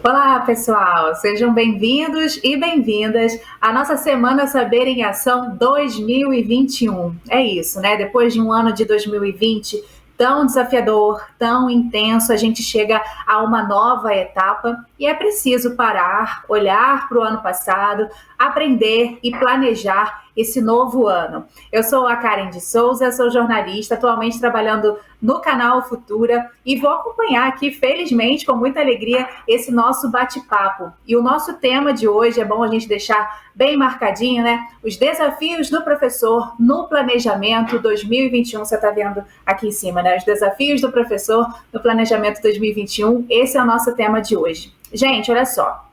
Olá, pessoal! Sejam bem-vindos e bem-vindas à nossa Semana Saber em Ação 2021. É isso, né? Depois de um ano de 2020 tão desafiador, tão intenso, a gente chega a uma nova etapa e é preciso parar, olhar para o ano passado, aprender e planejar esse novo ano. Eu sou a Karen de Souza, sou jornalista, atualmente trabalhando no canal Futura e vou acompanhar aqui, felizmente, com muita alegria, esse nosso bate-papo. E o nosso tema de hoje, é bom a gente deixar bem marcadinho, né? Os desafios do professor no planejamento 2021. Você está vendo aqui em cima, né? Os desafios do professor no planejamento 2021. Esse é o nosso tema de hoje. Gente, olha só.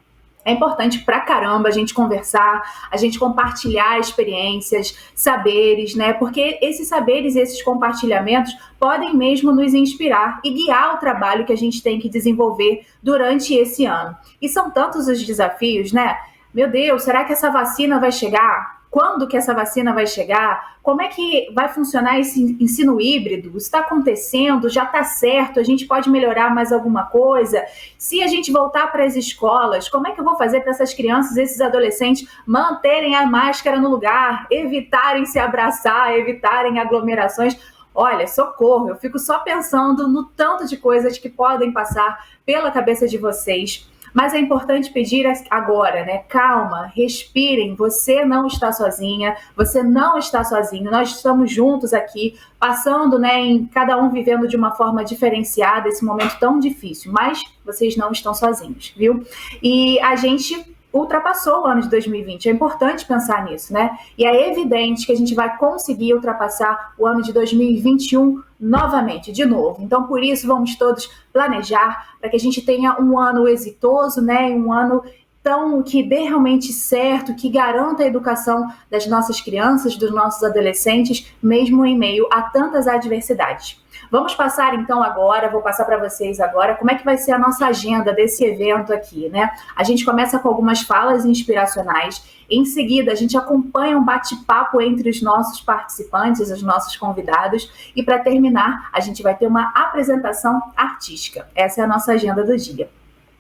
É importante pra caramba a gente conversar, a gente compartilhar experiências, saberes, né? Porque esses saberes e esses compartilhamentos podem mesmo nos inspirar e guiar o trabalho que a gente tem que desenvolver durante esse ano. E são tantos os desafios, né? Meu Deus, será que essa vacina vai chegar? Quando que essa vacina vai chegar? Como é que vai funcionar esse ensino híbrido? Está acontecendo? Já está certo? A gente pode melhorar mais alguma coisa? Se a gente voltar para as escolas, como é que eu vou fazer para essas crianças, esses adolescentes manterem a máscara no lugar, evitarem se abraçar, evitarem aglomerações? Olha, socorro, eu fico só pensando no tanto de coisas que podem passar pela cabeça de vocês. Mas é importante pedir agora, né? Calma, respirem. Você não está sozinha, você não está sozinho. Nós estamos juntos aqui, passando, né? Em cada um vivendo de uma forma diferenciada esse momento tão difícil. Mas vocês não estão sozinhos, viu? E a gente ultrapassou o ano de 2020. É importante pensar nisso, né? E é evidente que a gente vai conseguir ultrapassar o ano de 2021 novamente, de novo. Então, por isso, vamos todos planejar para que a gente tenha um ano exitoso, né? Um ano tão que dê realmente certo, que garanta a educação das nossas crianças, dos nossos adolescentes, mesmo em meio a tantas adversidades. Vamos passar então agora, vou passar para vocês agora, como é que vai ser a nossa agenda desse evento aqui, né? A gente começa com algumas falas inspiracionais, em seguida a gente acompanha um bate-papo entre os nossos participantes, os nossos convidados, e para terminar a gente vai ter uma apresentação artística. Essa é a nossa agenda do dia.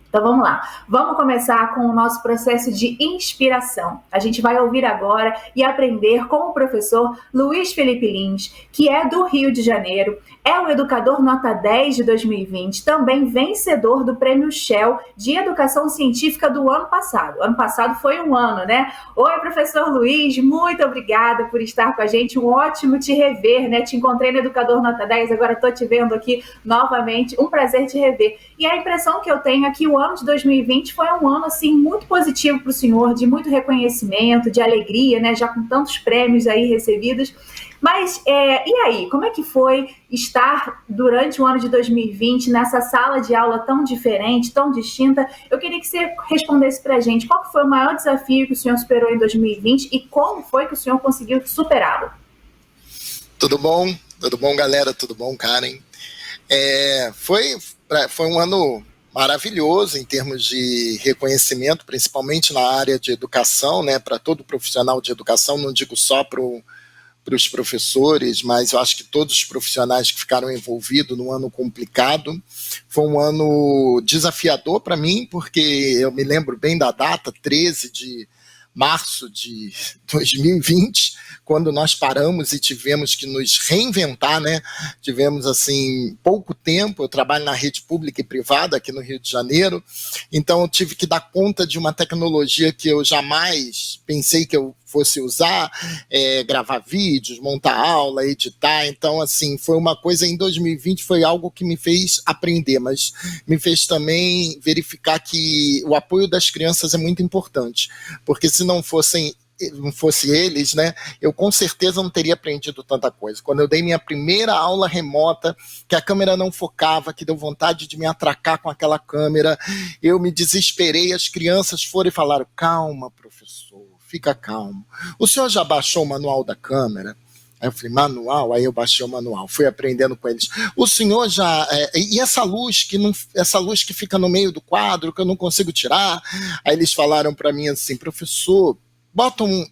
Então vamos lá, vamos começar com o nosso processo de inspiração. A gente vai ouvir agora e aprender com o professor Luiz Felipe Lins, que é do Rio de Janeiro, é o educador nota 10 de 2020, também vencedor do Prêmio Shell de Educação Científica do ano passado. O ano passado foi um ano, né? Oi, professor Luiz, muito obrigada por estar com a gente, um ótimo te rever, né? Te encontrei no Educador Nota 10, agora estou te vendo aqui novamente, um prazer te rever. E a impressão que eu tenho é que o ano de 2020 foi um ano assim muito positivo para o senhor, de muito reconhecimento, de alegria, né? Já com tantos prêmios aí recebidos. Mas, e aí, como é que foi estar durante o ano de 2020 nessa sala de aula tão diferente, tão distinta? Eu queria que você respondesse para a gente qual foi o maior desafio que o senhor superou em 2020 e como foi que o senhor conseguiu superá-lo? Tudo bom? Tudo bom, galera? Tudo bom, Karen? Foi um ano maravilhoso em termos de reconhecimento, principalmente na área de educação, né? Para todo profissional de educação, não digo só para os professores, mas eu acho que todos os profissionais que ficaram envolvidos num ano complicado. Foi um ano desafiador para mim, porque eu me lembro bem da data, 13 de março de 2020, quando nós paramos e tivemos que nos reinventar, né? Tivemos, assim, pouco tempo. Eu trabalho na rede pública e privada aqui no Rio de Janeiro, então eu tive que dar conta de uma tecnologia que eu jamais pensei que eu fosse usar, gravar vídeos, montar aula, editar. Então, assim, foi uma coisa, em 2020 foi algo que me fez aprender, mas me fez também verificar que o apoio das crianças é muito importante, porque se não fosse eles, né, eu com certeza não teria aprendido tanta coisa. Quando eu dei minha primeira aula remota, que a câmera não focava, que deu vontade de me atracar com aquela câmera, eu me desesperei, as crianças foram e falaram: calma, professor, fica calmo. O senhor já baixou o manual da câmera? Aí eu falei: manual? Aí eu baixei o manual, fui aprendendo com eles. O senhor já... e essa luz que fica no meio do quadro, que eu não consigo tirar? Aí eles falaram para mim assim: professor,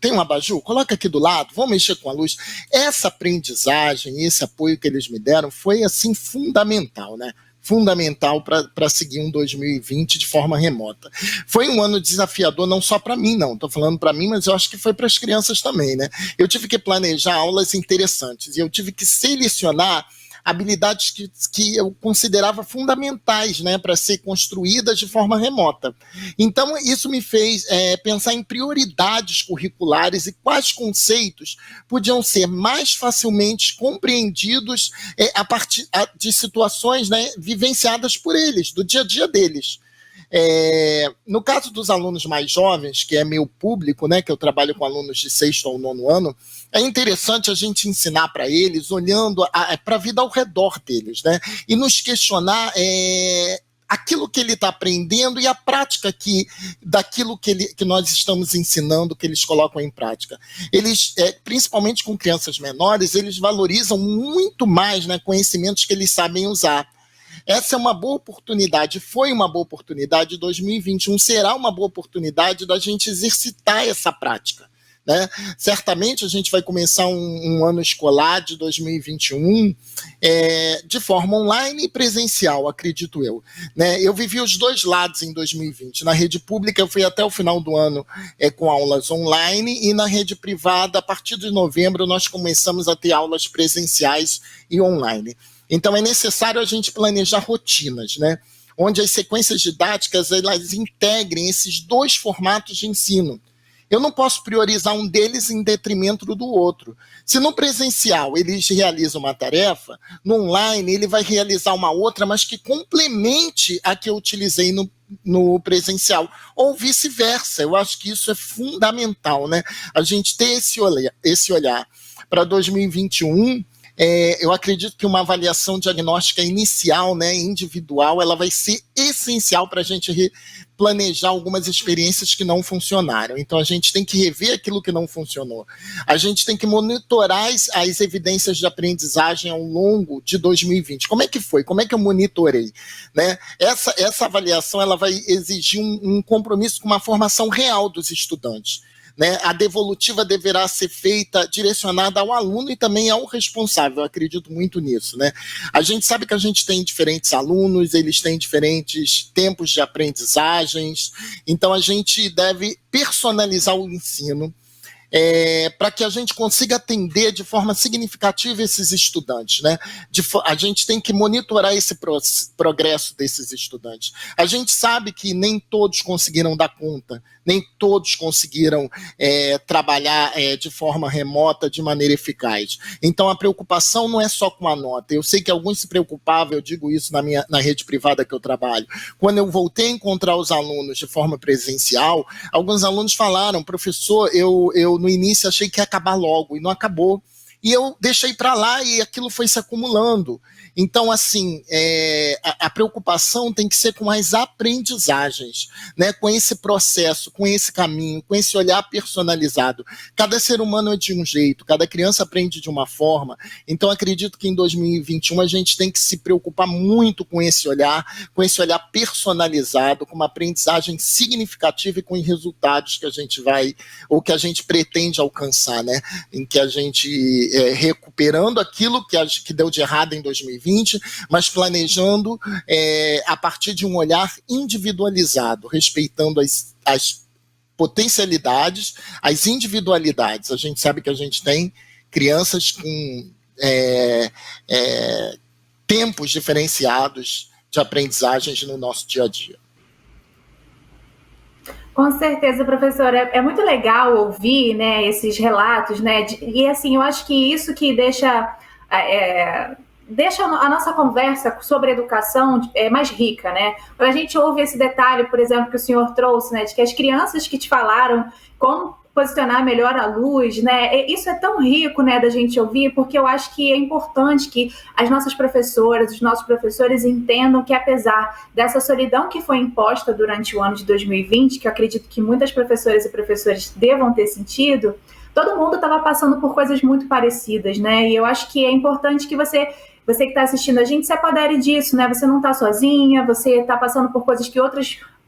tem um abajur, coloca aqui do lado, vamos mexer com a luz. Essa aprendizagem, esse apoio que eles me deram foi assim fundamental, né? fundamental para seguir um 2020 de forma remota. Foi um ano desafiador, não só para mim, não, estou falando para mim, mas eu acho que foi para as crianças também, né? Eu tive que planejar aulas interessantes e eu tive que selecionar habilidades que eu considerava fundamentais, né, para ser construídas de forma remota. Então, isso me fez pensar em prioridades curriculares e quais conceitos podiam ser mais facilmente compreendidos a partir de situações, né, vivenciadas por eles, do dia a dia deles. No caso dos alunos mais jovens, que é meu público, né, que eu trabalho com alunos de 6º ou 9º ano, é interessante a gente ensinar para eles, olhando para a vida ao redor deles, né, e nos questionar aquilo que ele está aprendendo e a prática daquilo que nós estamos ensinando, que eles colocam em prática. Eles, principalmente com crianças menores, eles valorizam muito mais, né, conhecimentos que eles sabem usar. Essa é uma boa oportunidade, foi uma boa oportunidade, 2021 será uma boa oportunidade da gente exercitar essa prática, né? Certamente a gente vai começar um ano escolar de 2021 de forma online e presencial, acredito eu, né? Eu vivi os dois lados em 2020. Na rede pública eu fui até o final do ano com aulas online, e na rede privada, a partir de novembro, nós começamos a ter aulas presenciais e online. Então é necessário a gente planejar rotinas, né, onde as sequências didáticas elas integrem esses dois formatos de ensino. Eu não posso priorizar um deles em detrimento do outro. Se no presencial eles realizam uma tarefa, no online ele vai realizar uma outra, mas que complemente a que eu utilizei no presencial, ou vice-versa. Eu acho que isso é fundamental, né, a gente ter esse olhar. Para 2021, eu acredito que uma avaliação diagnóstica inicial, né, individual, ela vai ser essencial para a gente planejar algumas experiências que não funcionaram. Então, a gente tem que rever aquilo que não funcionou. A gente tem que monitorar as evidências de aprendizagem ao longo de 2020. Como é que foi? Como é que eu monitorei? Né? Essa avaliação ela vai exigir um compromisso com uma formação real dos estudantes. Né, a devolutiva deverá ser feita, direcionada ao aluno e também ao responsável. Eu acredito muito nisso. Né? A gente sabe que a gente tem diferentes alunos, eles têm diferentes tempos de aprendizagens, então a gente deve personalizar o ensino para que a gente consiga atender de forma significativa esses estudantes. Né? A gente tem que monitorar esse progresso desses estudantes. A gente sabe que nem todos conseguiram dar conta, nem todos conseguiram trabalhar de forma remota, de maneira eficaz. Então, a preocupação não é só com a nota. Eu sei que alguns se preocupavam, eu digo isso na rede privada que eu trabalho. Quando eu voltei a encontrar os alunos de forma presencial, alguns alunos falaram: professor, eu no início achei que ia acabar logo, e não acabou. E eu deixei para lá e aquilo foi se acumulando. Então, assim, a preocupação tem que ser com as aprendizagens, né? Com esse processo, com esse caminho, com esse olhar personalizado. Cada ser humano é de um jeito, cada criança aprende de uma forma. Então, acredito que em 2021 a gente tem que se preocupar muito com esse olhar personalizado, com uma aprendizagem significativa e com resultados que a gente vai, ou que a gente pretende alcançar, né? Em que a gente recuperando aquilo que deu de errado em 2020, mas planejando a partir de um olhar individualizado, respeitando as potencialidades, as individualidades. A gente sabe que a gente tem crianças com tempos diferenciados de aprendizagens no nosso dia a dia. Com certeza, professora. É muito legal ouvir, né, esses relatos, né? E assim, eu acho que isso que deixa a nossa conversa sobre educação mais rica, né? Quando a gente ouve esse detalhe, por exemplo, que o senhor trouxe, né, de que as crianças que te falaram como posicionar melhor a luz, né? Isso é tão rico, né, da gente ouvir, porque eu acho que é importante que as nossas professoras, os nossos professores entendam que, apesar dessa solidão que foi imposta durante o ano de 2020, que eu acredito que muitas professoras e professores devam ter sentido, todo mundo estava passando por coisas muito parecidas, né? E eu acho que é importante que você que está assistindo a gente se apodere disso, né? Você não está sozinha, você está passando por coisas que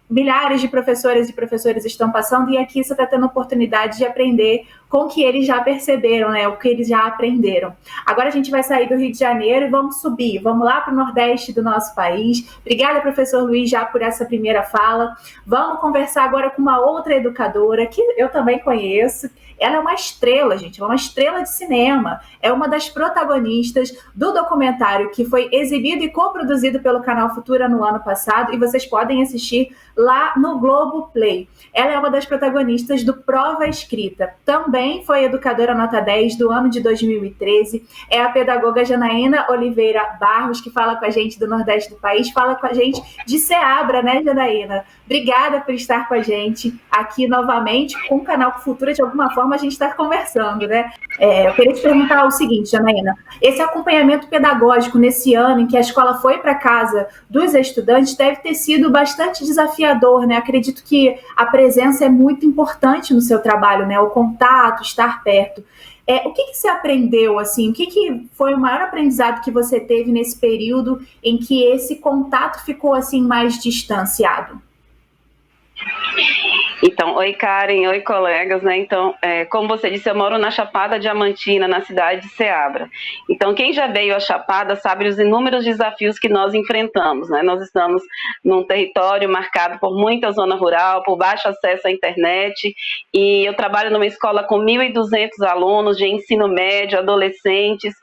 milhares de professoras e professores estão passando, e aqui você está tendo a oportunidade de aprender com o que eles já perceberam, né, o que eles já aprenderam. Agora a gente vai sair do Rio de Janeiro e vamos subir, vamos lá para o Nordeste do nosso país. Obrigada, professor Luiz, já por essa primeira fala. Vamos conversar agora com uma outra educadora que eu também conheço. Ela é uma estrela, gente, ela é uma estrela de cinema. É uma das protagonistas do documentário que foi exibido e coproduzido pelo Canal Futura no ano passado, e vocês podem assistir lá no Globoplay. Ela é uma das protagonistas do Prova Escrita. Também foi educadora nota 10 do ano de 2013. É a pedagoga Janaína Oliveira Barros, que fala com a gente do Nordeste do país, fala com a gente de Ceabra, né, Janaína? Obrigada por estar com a gente aqui novamente, com o Canal Futura. De alguma forma a gente está conversando, né? Eu queria te perguntar o seguinte, Janaína, esse acompanhamento pedagógico nesse ano em que a escola foi para casa dos estudantes deve ter sido bastante desafiador, né? Acredito que a presença é muito importante no seu trabalho, né? O contato, estar perto. O que você aprendeu, assim? O que foi o maior aprendizado que você teve nesse período em que esse contato ficou, assim, mais distanciado? Então, oi Karen, oi colegas, né? Então, como você disse, eu moro na Chapada Diamantina, na cidade de Ceabra. Então, quem já veio à Chapada sabe os inúmeros desafios que nós enfrentamos, né? Nós estamos num território marcado por muita zona rural, por baixo acesso à internet, e eu trabalho numa escola com 1.200 alunos de ensino médio, adolescentes.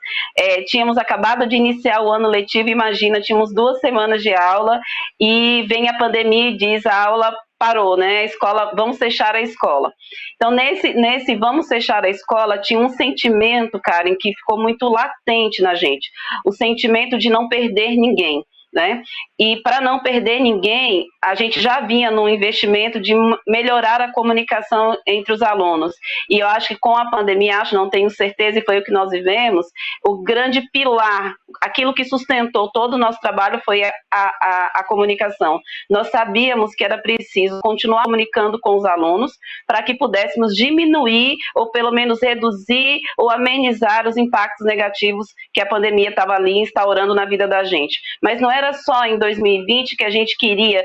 Tínhamos acabado de iniciar o ano letivo, imagina, tínhamos 2 semanas de aula, e vem a pandemia e diz a aula parou, né? A escola, vamos fechar a escola. Então, nesse vamos fechar a escola, tinha um sentimento, Karen, que ficou muito latente na gente. O sentimento de não perder ninguém, né? E para não perder ninguém, a gente já vinha num investimento de melhorar a comunicação entre os alunos. E eu acho que com a pandemia, não tenho certeza, e foi o que nós vivemos, o grande pilar, aquilo que sustentou todo o nosso trabalho foi a comunicação. Nós sabíamos que era preciso continuar comunicando com os alunos para que pudéssemos diminuir ou pelo menos reduzir ou amenizar os impactos negativos que a pandemia estava ali instaurando na vida da gente. Mas não era só em 2020 que a gente queria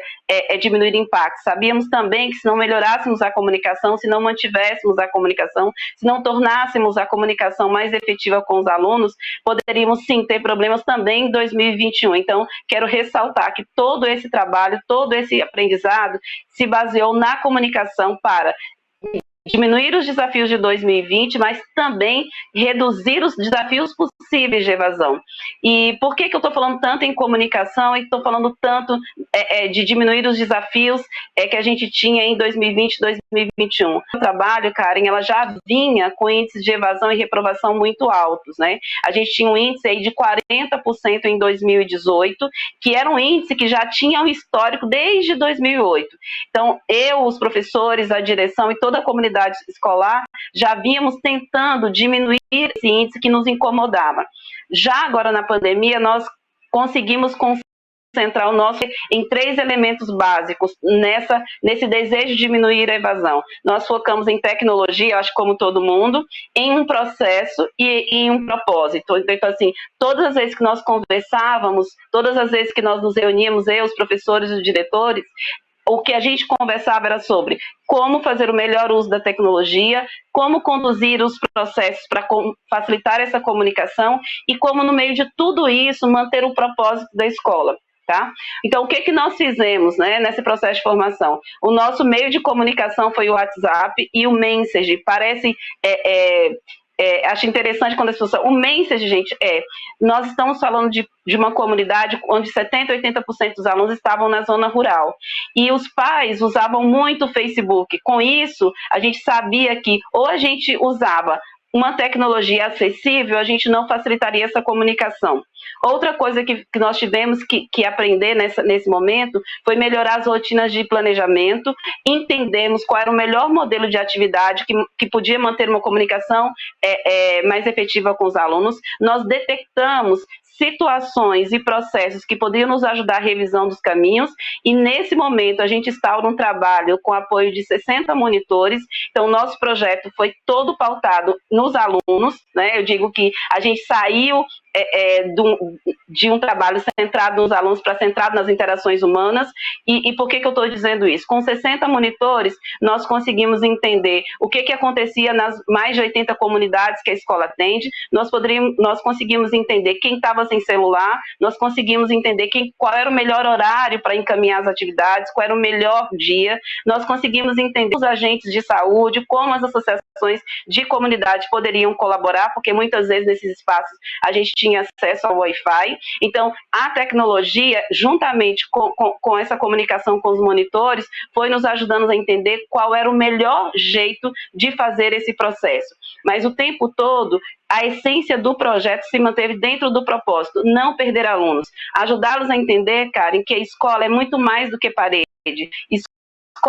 diminuir impactos. Sabíamos também que se não melhorássemos a comunicação, se não mantivéssemos a comunicação, se não tornássemos a comunicação mais efetiva com os alunos, poderíamos sim ter problemas também em 2021. Então, quero ressaltar que todo esse trabalho, todo esse aprendizado se baseou na comunicação para diminuir os desafios de 2020, mas também reduzir os desafios possíveis de evasão. E por que eu estou falando tanto em comunicação e estou falando tanto de diminuir os desafios que a gente tinha em 2020 e 2021? O trabalho, Karen, ela já vinha com índices de evasão e reprovação muito altos, né? A gente tinha um índice aí de 40% em 2018, que era um índice que já tinha um histórico desde 2008. Então, os professores, a direção e toda a comunidade escolar, já vínhamos tentando diminuir esse índice que nos incomodava. Já agora na pandemia, nós conseguimos concentrar o nosso em 3 elementos básicos nesse desejo de diminuir a evasão. Nós focamos em tecnologia, acho que como todo mundo, em um processo e em um propósito. Então, assim, todas as vezes que nós conversávamos, todas as vezes que nós nos reuníamos, os professores e os diretores, o que a gente conversava era sobre como fazer o melhor uso da tecnologia, como conduzir os processos para facilitar essa comunicação e como, no meio de tudo isso, manter o propósito da escola. Tá? Então, o que nós fizemos, né, nesse processo de formação? O nosso meio de comunicação foi o WhatsApp e o Message. Parece... acho interessante quando as pessoas... O Message, gente, nós estamos falando de uma comunidade onde 70%, 80% dos alunos estavam na zona rural. E os pais usavam muito o Facebook. Com isso, a gente sabia que ou a gente usava uma tecnologia acessível, a gente não facilitaria essa comunicação. Outra coisa que nós tivemos que aprender nesse momento foi melhorar as rotinas de planejamento, entendermos qual era o melhor modelo de atividade que podia manter uma comunicação mais efetiva com os alunos. Nós detectamos situações e processos que poderiam nos ajudar a revisão dos caminhos, e nesse momento a gente instaura um trabalho com apoio de 60 monitores. Então, o nosso projeto foi todo pautado nos alunos, né? Eu digo que a gente saiu de um trabalho centrado nos alunos para centrado nas interações humanas. E por que eu estou dizendo isso? Com 60 monitores, nós conseguimos entender o que acontecia nas mais de 80 comunidades que a escola atende, nós conseguimos entender quem estava sem celular, nós conseguimos entender qual era o melhor horário para encaminhar as atividades, qual era o melhor dia, nós conseguimos entender os agentes de saúde, como as associações de comunidade poderiam colaborar, porque muitas vezes nesses espaços a gente tinha acesso ao Wi-Fi. Então, a tecnologia, juntamente com essa comunicação com os monitores, foi nos ajudando a entender qual era o melhor jeito de fazer esse processo. Mas o tempo todo, a essência do projeto se manteve dentro do propósito, não perder alunos. Ajudá-los a entender, Karen, que a escola é muito mais do que parede.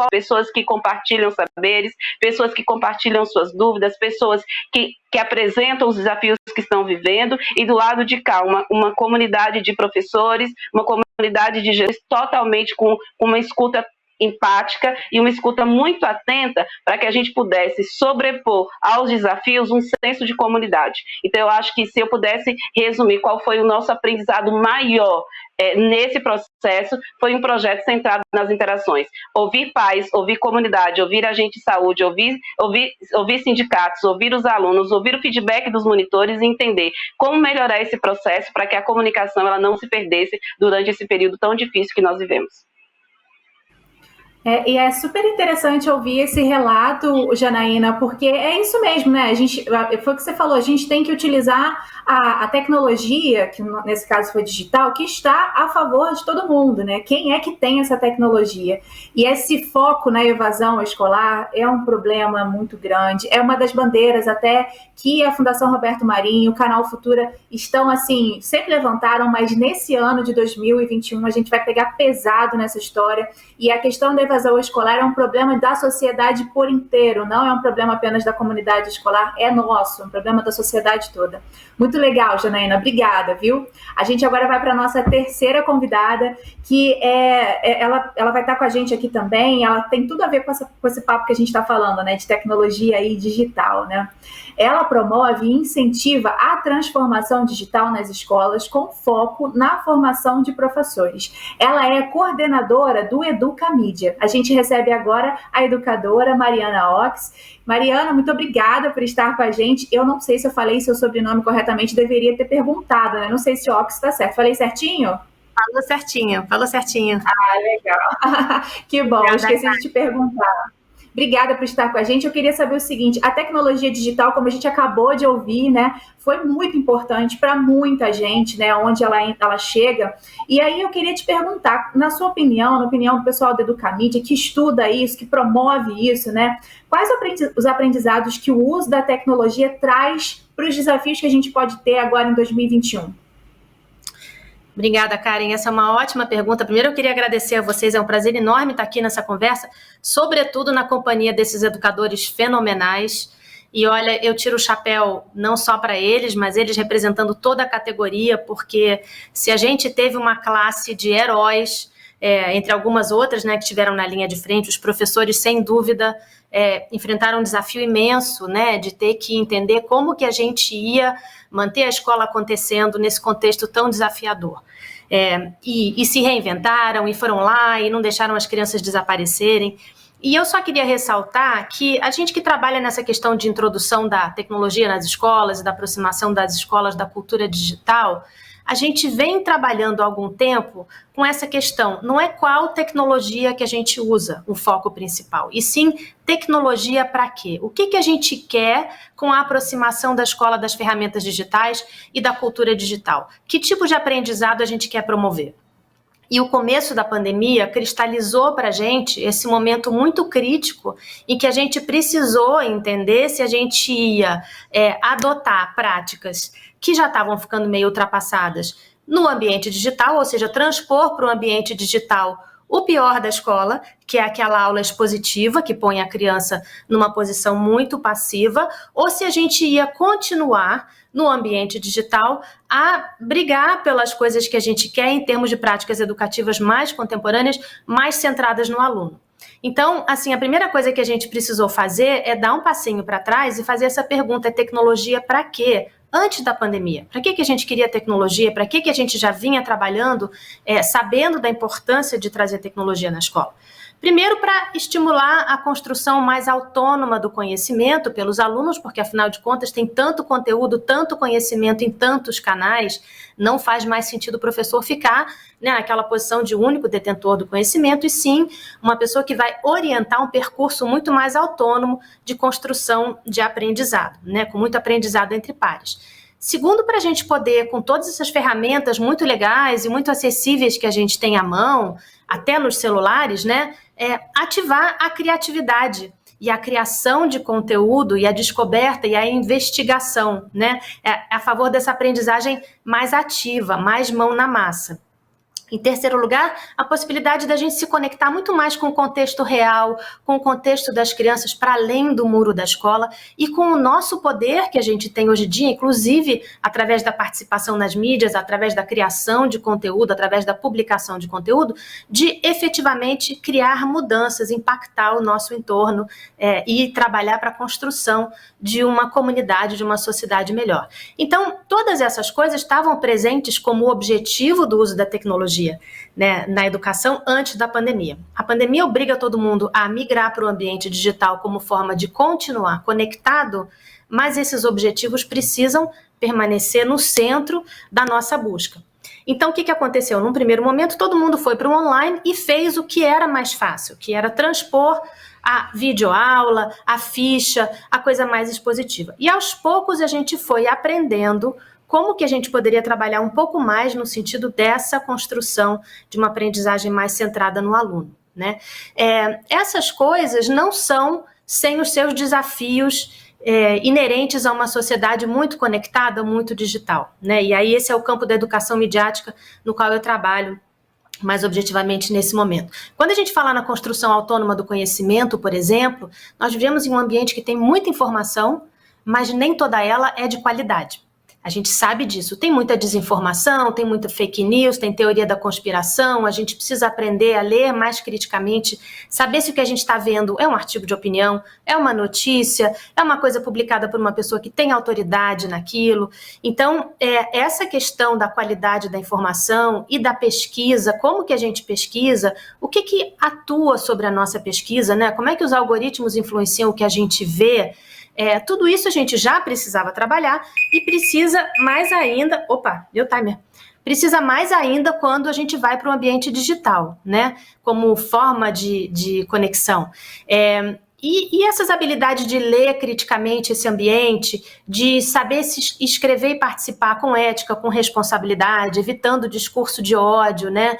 Pessoas que compartilham saberes, pessoas que compartilham suas dúvidas, pessoas que apresentam os desafios que estão vivendo, e do lado de cá, uma comunidade de professores, uma comunidade de gestores totalmente com uma escuta empática e uma escuta muito atenta para que a gente pudesse sobrepor aos desafios um senso de comunidade. Então, eu acho que se eu pudesse resumir qual foi o nosso aprendizado maior nesse processo, foi um projeto centrado nas interações. Ouvir pais, ouvir comunidade, ouvir agente de saúde, ouvir sindicatos, ouvir os alunos, ouvir o feedback dos monitores e entender como melhorar esse processo para que a comunicação ela não se perdesse durante esse período tão difícil que nós vivemos. E é super interessante ouvir esse relato, Janaína, porque é isso mesmo, né? Foi o que você falou, a gente tem que utilizar a tecnologia, que nesse caso foi digital, que está a favor de todo mundo, né? Quem é que tem essa tecnologia? E esse foco na evasão escolar é um problema muito grande, é uma das bandeiras até que a Fundação Roberto Marinho, o Canal Futura estão, assim, sempre levantaram, mas nesse ano de 2021 a gente vai pegar pesado nessa história, e a questão da evasão escolar é um problema da sociedade por inteiro, não é um problema apenas da comunidade escolar, é nosso, é um problema da sociedade toda. Muito legal, Janaína, obrigada, viu? A gente agora vai para a nossa terceira convidada, que ela vai estar com a gente aqui também, ela tem tudo a ver com esse papo que a gente está falando, né, de tecnologia e digital, né? Ela promove e incentiva a transformação digital nas escolas com foco na formação de professores. Ela é coordenadora do Educamídia. A gente recebe agora a educadora Mariana Ox. Mariana, muito obrigada por estar com a gente. Eu não sei se eu falei seu sobrenome corretamente, deveria ter perguntado, né? Não sei se o Ox está certo. Falei certinho? Falou certinho. Ah, legal. Que bom, eu esqueci de te perguntar. Obrigada por estar com a gente. Eu queria saber o seguinte, a tecnologia digital, como a gente acabou de ouvir, né, foi muito importante para muita gente, né, onde ela chega. E aí eu queria te perguntar, na sua opinião, na opinião do pessoal do Educamídia, que estuda isso, que promove isso, né, quais os aprendizados que o uso da tecnologia traz para os desafios que a gente pode ter agora em 2021? Obrigada, Karen. Essa é uma ótima pergunta. Primeiro, eu queria agradecer a vocês. É um prazer enorme estar aqui nessa conversa, sobretudo na companhia desses educadores fenomenais. E olha, eu tiro o chapéu não só para eles, mas eles representando toda a categoria, porque se a gente teve uma classe de heróis, entre algumas outras, né, que estiveram na linha de frente, os professores, sem dúvida, enfrentaram um desafio imenso, né, de ter que entender como que a gente ia manter a escola acontecendo nesse contexto tão desafiador. E se reinventaram, e foram lá, e não deixaram as crianças desaparecerem. E eu só queria ressaltar que a gente que trabalha nessa questão de introdução da tecnologia nas escolas e da aproximação das escolas da cultura digital, a gente vem trabalhando há algum tempo com essa questão. Não é qual tecnologia que a gente usa, o foco principal, e sim tecnologia para quê? O que a gente quer com a aproximação da escola das ferramentas digitais e da cultura digital? Que tipo de aprendizado a gente quer promover? E o começo da pandemia cristalizou para a gente esse momento muito crítico em que a gente precisou entender se a gente ia adotar práticas que já estavam ficando meio ultrapassadas no ambiente digital, ou seja, transpor para o ambiente digital o pior da escola, que é aquela aula expositiva que põe a criança numa posição muito passiva, ou se a gente ia continuar no ambiente digital a brigar pelas coisas que a gente quer em termos de práticas educativas mais contemporâneas, mais centradas no aluno. Então, assim, a primeira coisa que a gente precisou fazer é dar um passinho para trás e fazer essa pergunta, é tecnologia para quê? antes da pandemia. Para que a gente queria tecnologia? Para que a gente já vinha trabalhando, sabendo da importância de trazer tecnologia na escola? Primeiro, para estimular a construção mais autônoma do conhecimento pelos alunos, porque, afinal de contas, tem tanto conteúdo, tanto conhecimento em tantos canais, não faz mais sentido o professor ficar, né, naquela posição de único detentor do conhecimento, e sim uma pessoa que vai orientar um percurso muito mais autônomo de construção de aprendizado, né, com muito aprendizado entre pares. Segundo, para a gente poder, com todas essas ferramentas muito legais e muito acessíveis que a gente tem à mão, até nos celulares, né, ativar a criatividade e a criação de conteúdo e a descoberta e a investigação, né, a favor dessa aprendizagem mais ativa, mais mão na massa. Em terceiro lugar, a possibilidade da gente se conectar muito mais com o contexto real, com o contexto das crianças para além do muro da escola e com o nosso poder que a gente tem hoje em dia, inclusive através da participação nas mídias, através da criação de conteúdo, através da publicação de conteúdo, de efetivamente criar mudanças, impactar o nosso entorno e trabalhar para a construção de uma comunidade, de uma sociedade melhor. Então, todas essas coisas estavam presentes como objetivo do uso da tecnologia, né, na educação antes da pandemia. A pandemia obriga todo mundo a migrar para o ambiente digital como forma de continuar conectado, mas esses objetivos precisam permanecer no centro da nossa busca. Então, o que aconteceu? Num primeiro momento, todo mundo foi para o online e fez o que era mais fácil, que era transpor a videoaula, a ficha, a coisa mais expositiva. E aos poucos a gente foi aprendendo como que a gente poderia trabalhar um pouco mais no sentido dessa construção de uma aprendizagem mais centrada no aluno, né? Essas coisas não são sem os seus desafios inerentes a uma sociedade muito conectada, muito digital, né? E aí esse é o campo da educação midiática no qual eu trabalho mais objetivamente nesse momento. Quando a gente fala na construção autônoma do conhecimento, por exemplo, nós vivemos em um ambiente que tem muita informação, mas nem toda ela é de qualidade. A gente sabe disso. Tem muita desinformação, tem muita fake news, tem teoria da conspiração. A gente precisa aprender a ler mais criticamente, saber se o que a gente está vendo é um artigo de opinião, é uma notícia, é uma coisa publicada por uma pessoa que tem autoridade naquilo. Então, essa questão da qualidade da informação e da pesquisa, como que a gente pesquisa, o que atua sobre a nossa pesquisa, né? Como é que os algoritmos influenciam o que a gente vê? Tudo isso a gente já precisava trabalhar e precisa mais ainda... Opa, deu timer. Precisa mais ainda quando a gente vai para o ambiente digital, né? Como forma de conexão. E essas habilidades de ler criticamente esse ambiente, de saber se escrever e participar com ética, com responsabilidade, evitando o discurso de ódio, né?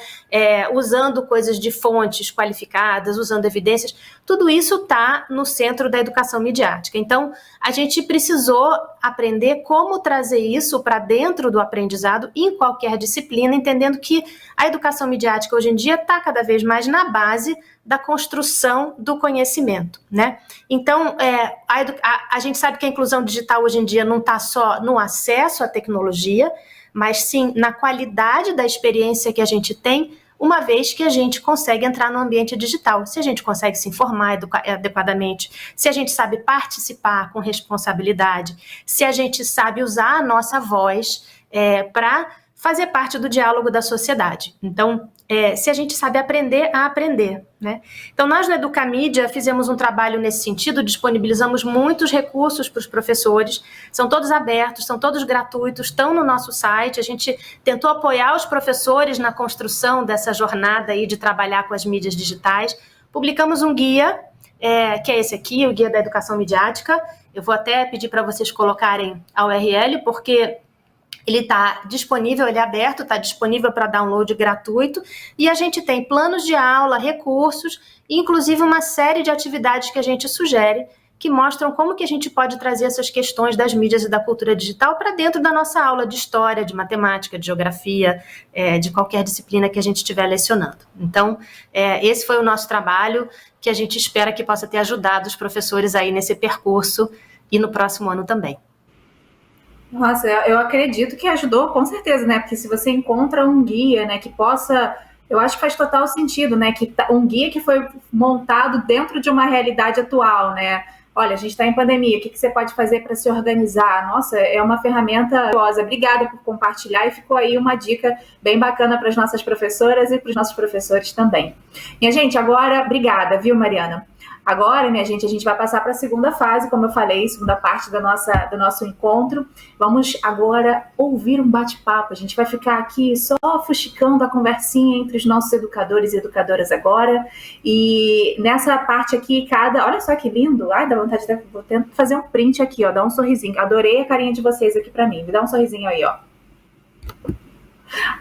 Usando coisas de fontes qualificadas, usando evidências, tudo isso está no centro da educação midiática. Então, a gente precisou aprender como trazer isso para dentro do aprendizado em qualquer disciplina, entendendo que a educação midiática hoje em dia está cada vez mais na base da construção do conhecimento, né? Então, a gente sabe que a inclusão digital hoje em dia não está só no acesso à tecnologia, mas sim na qualidade da experiência que a gente tem, uma vez que a gente consegue entrar no ambiente digital. Se a gente consegue se informar adequadamente, se a gente sabe participar com responsabilidade, se a gente sabe usar a nossa voz para fazer parte do diálogo da sociedade. Então, se a gente sabe aprender a aprender, né? Então, nós na Educamídia fizemos um trabalho nesse sentido, disponibilizamos muitos recursos para os professores, são todos abertos, são todos gratuitos, estão no nosso site. A gente tentou apoiar os professores na construção dessa jornada aí de trabalhar com as mídias digitais. Publicamos um guia, que é esse aqui, o Guia da Educação Midiática. Eu vou até pedir para vocês colocarem a URL, porque ele está disponível, ele é aberto, está disponível para download gratuito, e a gente tem planos de aula, recursos, e inclusive uma série de atividades que a gente sugere, que mostram como que a gente pode trazer essas questões das mídias e da cultura digital para dentro da nossa aula de história, de matemática, de geografia, de qualquer disciplina que a gente estiver lecionando. Então, esse foi o nosso trabalho, que a gente espera que possa ter ajudado os professores aí nesse percurso, e no próximo ano também. Nossa, eu acredito que ajudou, com certeza, né? Porque se você encontra um guia, né, que possa... Eu acho que faz total sentido, né? Um guia que foi montado dentro de uma realidade atual, né? Olha, a gente está em pandemia, o que você pode fazer para se organizar? Nossa, é uma ferramenta valiosa. Obrigada por compartilhar e ficou aí uma dica bem bacana para as nossas professoras e para os nossos professores também. Minha gente, agora, obrigada, viu, Mariana? Agora, minha gente, a gente vai passar para a segunda fase, como eu falei, segunda parte do nosso encontro. Vamos agora ouvir um bate-papo. A gente vai ficar aqui só fuxicando a conversinha entre os nossos educadores e educadoras agora. E nessa parte aqui, olha só que lindo. Ai, dá vontade de vou tentar fazer um print aqui, ó, dar um sorrisinho. Adorei a carinha de vocês aqui para mim. Me dá um sorrisinho aí, ó.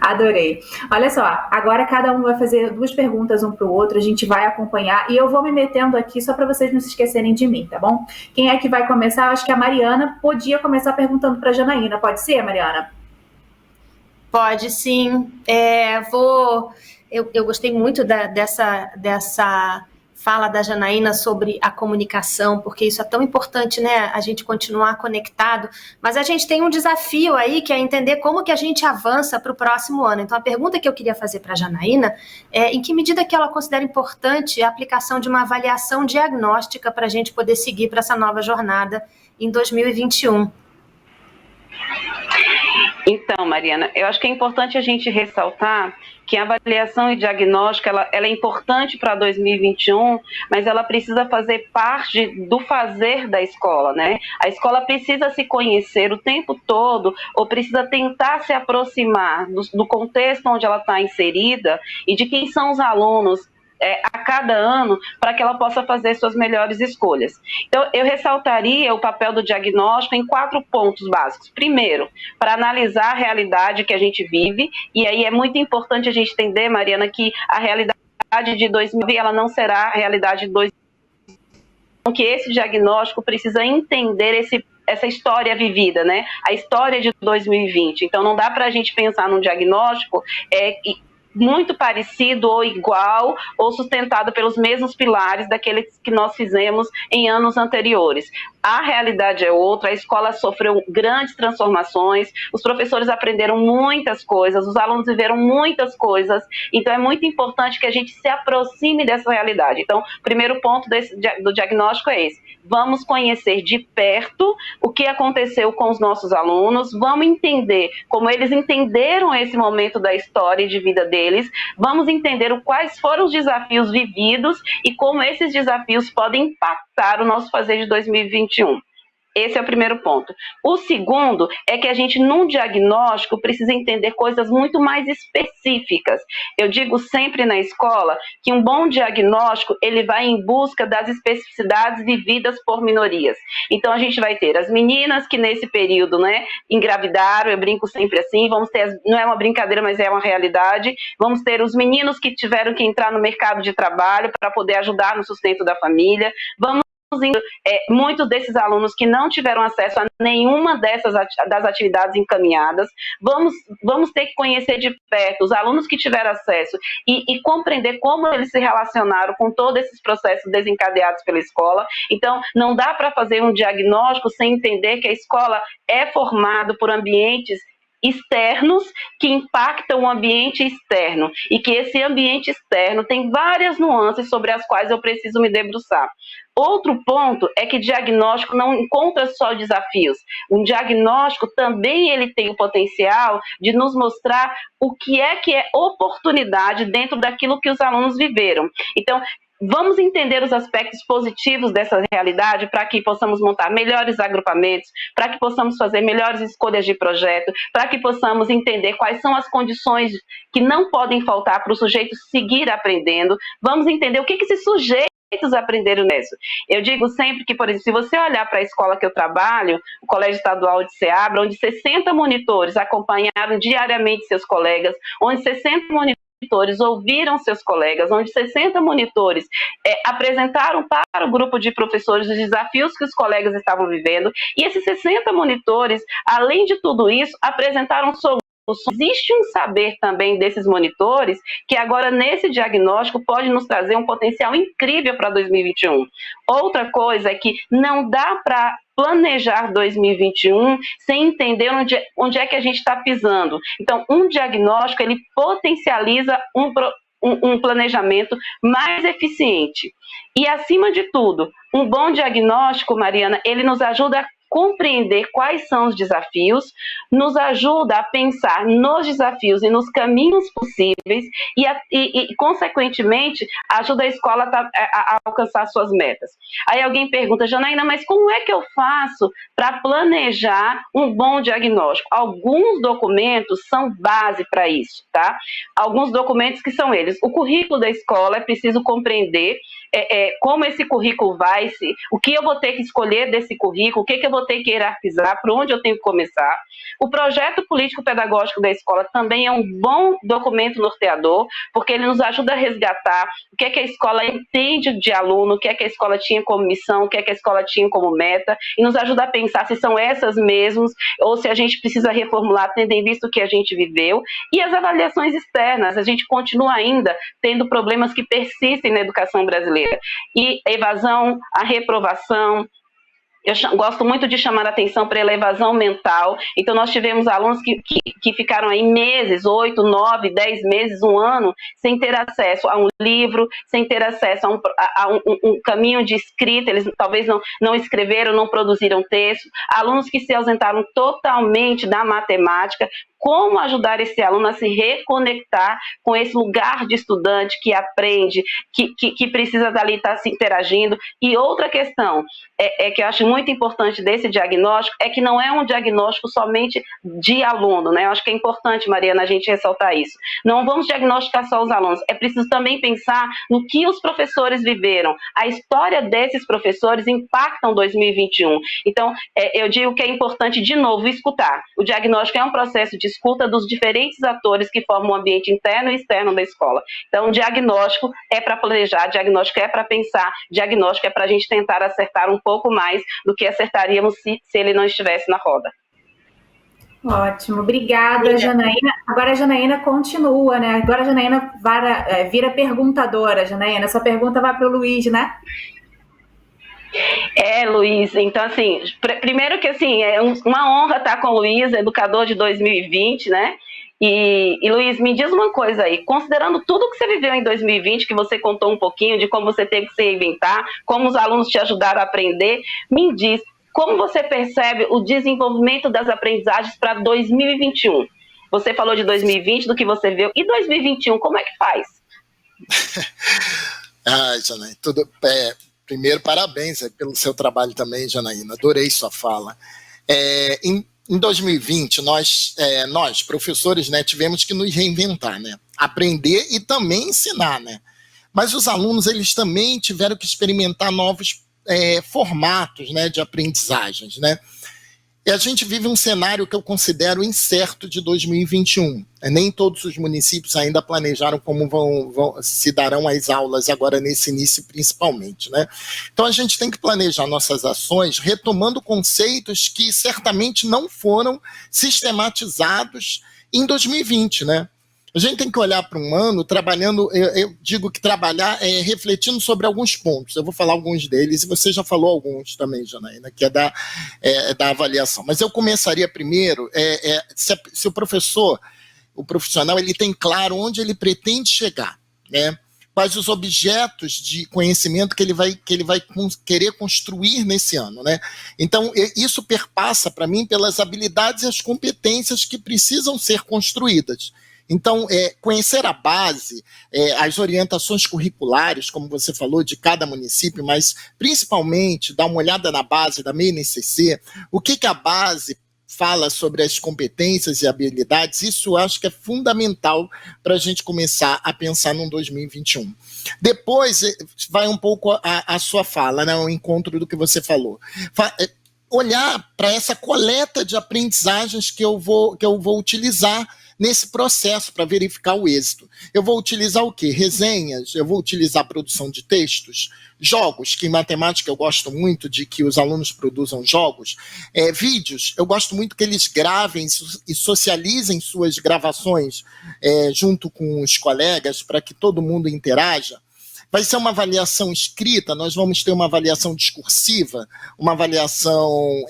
Adorei. Olha só, agora cada um vai fazer 2 perguntas um para o outro, a gente vai acompanhar e eu vou me metendo aqui só para vocês não se esquecerem de mim, tá bom? Quem é que vai começar? Acho que a Mariana podia começar perguntando para a Janaína. Pode ser, Mariana? Pode, sim. Eu gostei muito dessa fala da Janaína sobre a comunicação, porque isso é tão importante, né, a gente continuar conectado, mas a gente tem um desafio aí, que é entender como que a gente avança para o próximo ano. Então, a pergunta que eu queria fazer para a Janaína é em que medida que ela considera importante a aplicação de uma avaliação diagnóstica para a gente poder seguir para essa nova jornada em 2021. Então, Mariana, eu acho que é importante a gente ressaltar que a avaliação e diagnóstico ela é importante para 2021, mas ela precisa fazer parte do fazer da escola, né? A escola precisa se conhecer o tempo todo, ou precisa tentar se aproximar do contexto onde ela está inserida e de quem são os alunos a cada ano, para que ela possa fazer suas melhores escolhas. Então, eu ressaltaria o papel do diagnóstico em 4 pontos básicos. Primeiro, para analisar a realidade que a gente vive, e aí é muito importante a gente entender, Mariana, que a realidade de 2020 ela não será a realidade de 2020. Então, que esse diagnóstico precisa entender essa história vivida, né? A história de 2020. Então, não dá para a gente pensar num diagnóstico muito parecido ou igual ou sustentado pelos mesmos pilares daqueles que nós fizemos em anos anteriores. A realidade é outra, a escola sofreu grandes transformações, os professores aprenderam muitas coisas, os alunos viveram muitas coisas, então é muito importante que a gente se aproxime dessa realidade. Então, o primeiro ponto do diagnóstico é esse: vamos conhecer de perto o que aconteceu com os nossos alunos, vamos entender como eles entenderam esse momento da história e de vida deles, vamos entender quais foram os desafios vividos e como esses desafios podem impactar o nosso fazer de 2021. Esse é o primeiro ponto. O segundo é que a gente, num diagnóstico, precisa entender coisas muito mais específicas. Eu digo sempre na escola que um bom diagnóstico, ele vai em busca das especificidades vividas por minorias. Então, a gente vai ter as meninas que nesse período, né, engravidaram, eu brinco sempre assim, vamos ter, não é uma brincadeira, mas é uma realidade, vamos ter os meninos que tiveram que entrar no mercado de trabalho para poder ajudar no sustento da família, muitos desses alunos que não tiveram acesso a nenhuma das atividades encaminhadas, vamos ter que conhecer de perto os alunos que tiveram acesso e compreender como eles se relacionaram com todos esses processos desencadeados pela escola. Então, não dá para fazer um diagnóstico sem entender que a escola é formada por ambientes externos que impactam o ambiente externo e que esse ambiente externo tem várias nuances sobre as quais eu preciso me debruçar. Outro ponto é que diagnóstico não encontra só desafios. Um diagnóstico também ele tem o potencial de nos mostrar o que é oportunidade dentro daquilo que os alunos viveram. Então, vamos entender os aspectos positivos dessa realidade para que possamos montar melhores agrupamentos, para que possamos fazer melhores escolhas de projeto, para que possamos entender quais são as condições que não podem faltar para o sujeito seguir aprendendo. Vamos entender o que esses sujeitos aprenderam nisso. Eu digo sempre que, por exemplo, se você olhar para a escola que eu trabalho, o Colégio Estadual de Ceabra, onde 60 monitores acompanharam diariamente seus colegas, onde 60 monitores ouviram seus colegas, onde 60 monitores apresentaram para o grupo de professores os desafios que os colegas estavam vivendo, e esses 60 monitores, além de tudo isso, apresentaram soluções. Existe um saber também desses monitores que agora nesse diagnóstico pode nos trazer um potencial incrível para 2021. Outra coisa é que não dá para planejar 2021 sem entender onde é que a gente está pisando. Então, um diagnóstico, ele potencializa um planejamento mais eficiente. E, acima de tudo, um bom diagnóstico, Mariana, ele nos ajuda a compreender quais são os desafios, nos ajuda a pensar nos desafios e nos caminhos possíveis e consequentemente, ajuda a escola a alcançar suas metas. Aí alguém pergunta, Janaína, mas como é que eu faço para planejar um bom diagnóstico? Alguns documentos são base para isso, tá? Alguns documentos que são eles. O currículo da escola, é preciso compreender como esse currículo vai se, o que eu vou ter que escolher desse currículo, o que eu vou ter que hierarquizar, por onde eu tenho que começar. O projeto político-pedagógico da escola também é um bom documento norteador, porque ele nos ajuda a resgatar o que a escola entende de aluno, o que a escola tinha como missão, o que a escola tinha como meta, e nos ajuda a pensar se são essas mesmas, ou se a gente precisa reformular, tendo em vista o que a gente viveu. E as avaliações externas, a gente continua ainda tendo problemas que persistem na educação brasileira. E a evasão, a reprovação. Eu gosto muito de chamar a atenção para a evasão mental. Então, nós tivemos alunos que ficaram aí meses, 8, 9, 10 meses, um ano, sem ter acesso a um livro, sem ter acesso a um caminho de escrita. Eles talvez não escreveram, não produziram texto. Alunos que se ausentaram totalmente da matemática. Como ajudar esse aluno a se reconectar com esse lugar de estudante que aprende, que precisa dali estar se interagindo. E outra questão que eu acho muito importante desse diagnóstico é que não é um diagnóstico somente de aluno, né? Eu acho que é importante, Mariana, a gente ressaltar isso. Não vamos diagnosticar só os alunos, é preciso também pensar no que os professores viveram. A história desses professores impactam 2021. Então, eu digo que é importante, de novo, escutar. O diagnóstico é um processo de escuta dos diferentes atores que formam o ambiente interno e externo da escola. Então, diagnóstico é para planejar, diagnóstico é para pensar, diagnóstico é para a gente tentar acertar um pouco mais do que acertaríamos se ele não estivesse na roda. Ótimo, obrigada, Janaína. Agora a Janaína continua, né? Agora a Janaína vira perguntadora, Janaína. Essa pergunta vai para o Luiz, né? Luiz, então assim, primeiro que assim, é uma honra estar com o Luiz, educador de 2020, né? E Luiz, me diz uma coisa aí, considerando tudo que você viveu em 2020, que você contou um pouquinho de como você teve que se reinventar, como os alunos te ajudaram a aprender, me diz, como você percebe o desenvolvimento das aprendizagens para 2021? Você falou de 2020, do que você viu, e 2021, como é que faz? Janaína, tudo primeiro, parabéns pelo seu trabalho também, Janaína. Adorei sua fala. Em 2020, nós, professores, né, tivemos que nos reinventar, né? Aprender e também ensinar, né? Mas os alunos, eles também tiveram que experimentar novos formatos, né, de aprendizagens, né? E a gente vive um cenário que eu considero incerto de 2021. Nem todos os municípios ainda planejaram como se darão as aulas agora nesse início, principalmente, né? Então a gente tem que planejar nossas ações retomando conceitos que certamente não foram sistematizados em 2020, né? A gente tem que olhar para um ano trabalhando, eu digo que trabalhar refletindo sobre alguns pontos. Eu vou falar alguns deles, e você já falou alguns também, Janaína, que é da avaliação. Mas eu começaria primeiro, se o profissional, ele tem claro onde ele pretende chegar, né? Quais os objetos de conhecimento que ele vai querer construir nesse ano, né? Então, isso perpassa, para mim, pelas habilidades e as competências que precisam ser construídas. Então, conhecer a base, as orientações curriculares, como você falou, de cada município, mas principalmente dar uma olhada na base da BNCC, o que a base fala sobre as competências e habilidades, isso eu acho que é fundamental para a gente começar a pensar no 2021. Depois, vai um pouco a sua fala, né, o encontro do que você falou. Olhar para essa coleta de aprendizagens que eu vou utilizar nesse processo para verificar o êxito. Eu vou utilizar o quê? Resenhas, eu vou utilizar a produção de textos, jogos, que em matemática eu gosto muito de que os alunos produzam jogos, vídeos, eu gosto muito que eles gravem e socializem suas gravações junto com os colegas para que todo mundo interaja. Vai ser uma avaliação escrita? Nós vamos ter uma avaliação discursiva? Uma avaliação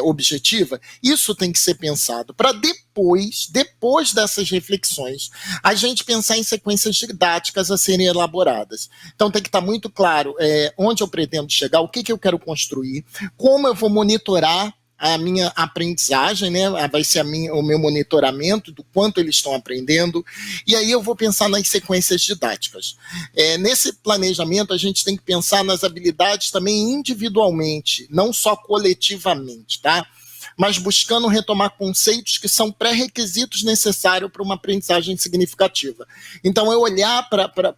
objetiva? Isso tem que ser pensado para depois dessas reflexões, a gente pensar em sequências didáticas a serem elaboradas. Então tem que estar muito claro onde eu pretendo chegar, o que eu quero construir, como eu vou monitorar a minha aprendizagem, né? Vai ser o meu monitoramento do quanto eles estão aprendendo, e aí eu vou pensar nas sequências didáticas. Nesse planejamento, a gente tem que pensar nas habilidades também individualmente, não só coletivamente, tá? Mas buscando retomar conceitos que são pré-requisitos necessários para uma aprendizagem significativa. Então, eu olhar para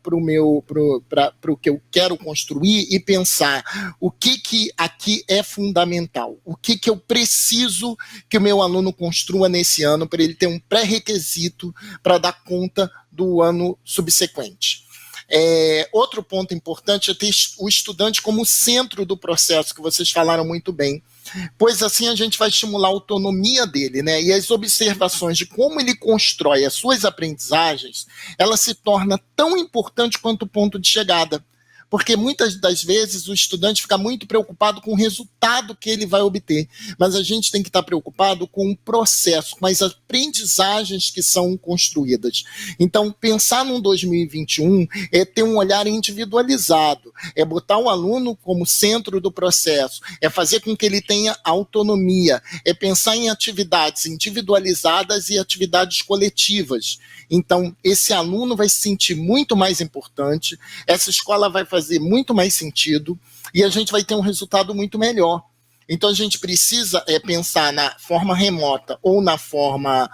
o que eu quero construir e pensar o que aqui é fundamental, o que eu preciso que o meu aluno construa nesse ano para ele ter um pré-requisito para dar conta do ano subsequente. Outro ponto importante é ter o estudante como centro do processo, que vocês falaram muito bem, pois assim a gente vai estimular a autonomia dele, né? E as observações de como ele constrói as suas aprendizagens, ela se torna tão importante quanto o ponto de chegada. Porque muitas das vezes o estudante fica muito preocupado com o resultado que ele vai obter, mas a gente tem que estar preocupado com o processo, com as aprendizagens que são construídas. Então, pensar num 2021 é ter um olhar individualizado, é botar o aluno como centro do processo, é fazer com que ele tenha autonomia, é pensar em atividades individualizadas e atividades coletivas. Então, esse aluno vai se sentir muito mais importante, essa escola vai fazer muito mais sentido e a gente vai ter um resultado muito melhor. Então, a gente precisa pensar na forma remota ou na forma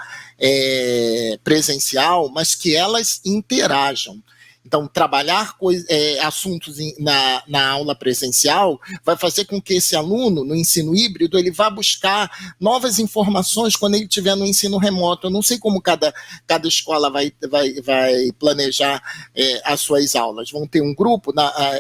presencial, mas que elas interajam. Então, trabalhar assuntos na aula presencial vai fazer com que esse aluno, no ensino híbrido, ele vá buscar novas informações quando ele estiver no ensino remoto. Eu não sei como cada escola vai planejar as suas aulas. Vão ter um grupo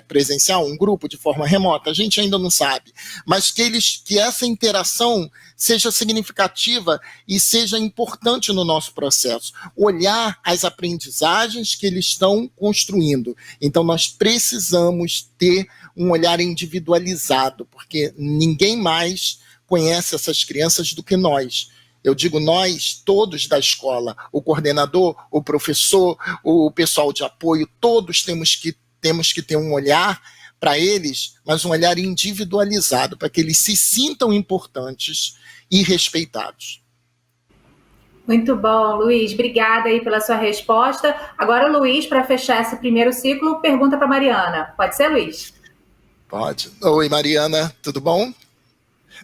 presencial, um grupo de forma remota? A gente ainda não sabe. Mas que essa interação seja significativa e seja importante no nosso processo. Olhar as aprendizagens que eles estão construindo. Então, nós precisamos ter um olhar individualizado, porque ninguém mais conhece essas crianças do que nós. Eu digo nós, todos da escola, o coordenador, o professor, o pessoal de apoio, todos temos que ter um olhar para eles, mas um olhar individualizado, para que eles se sintam importantes e respeitados. Muito bom, Luiz. Obrigada aí pela sua resposta. Agora, Luiz, para fechar esse primeiro ciclo, pergunta para Mariana. Pode ser, Luiz? Pode. Oi, Mariana, tudo bom?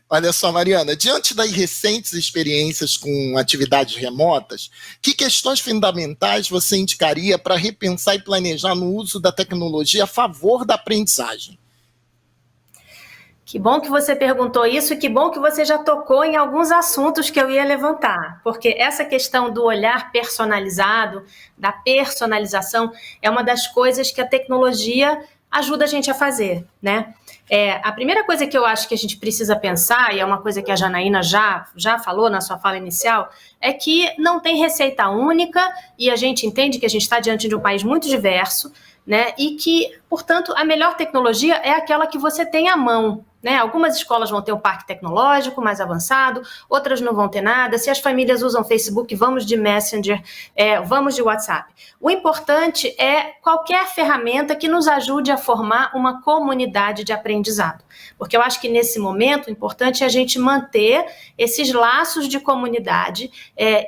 Olha só, Mariana, diante das recentes experiências com atividades remotas, que questões fundamentais você indicaria para repensar e planejar no uso da tecnologia a favor da aprendizagem? Que bom que você perguntou isso e que bom que você já tocou em alguns assuntos que eu ia levantar, porque essa questão do olhar personalizado, da personalização, é uma das coisas que a tecnologia ajuda a gente a fazer, né? A primeira coisa que eu acho que a gente precisa pensar, e é uma coisa que a Janaína já falou na sua fala inicial, é que não tem receita única e a gente entende que a gente está diante de um país muito diverso, né? E que, portanto, a melhor tecnologia é aquela que você tem à mão, né? Algumas escolas vão ter um parque tecnológico mais avançado, outras não vão ter nada. Se as famílias usam Facebook, vamos de Messenger, vamos de WhatsApp. O importante é qualquer ferramenta que nos ajude a formar uma comunidade de aprendizado. Porque eu acho que nesse momento o importante é a gente manter esses laços de comunidade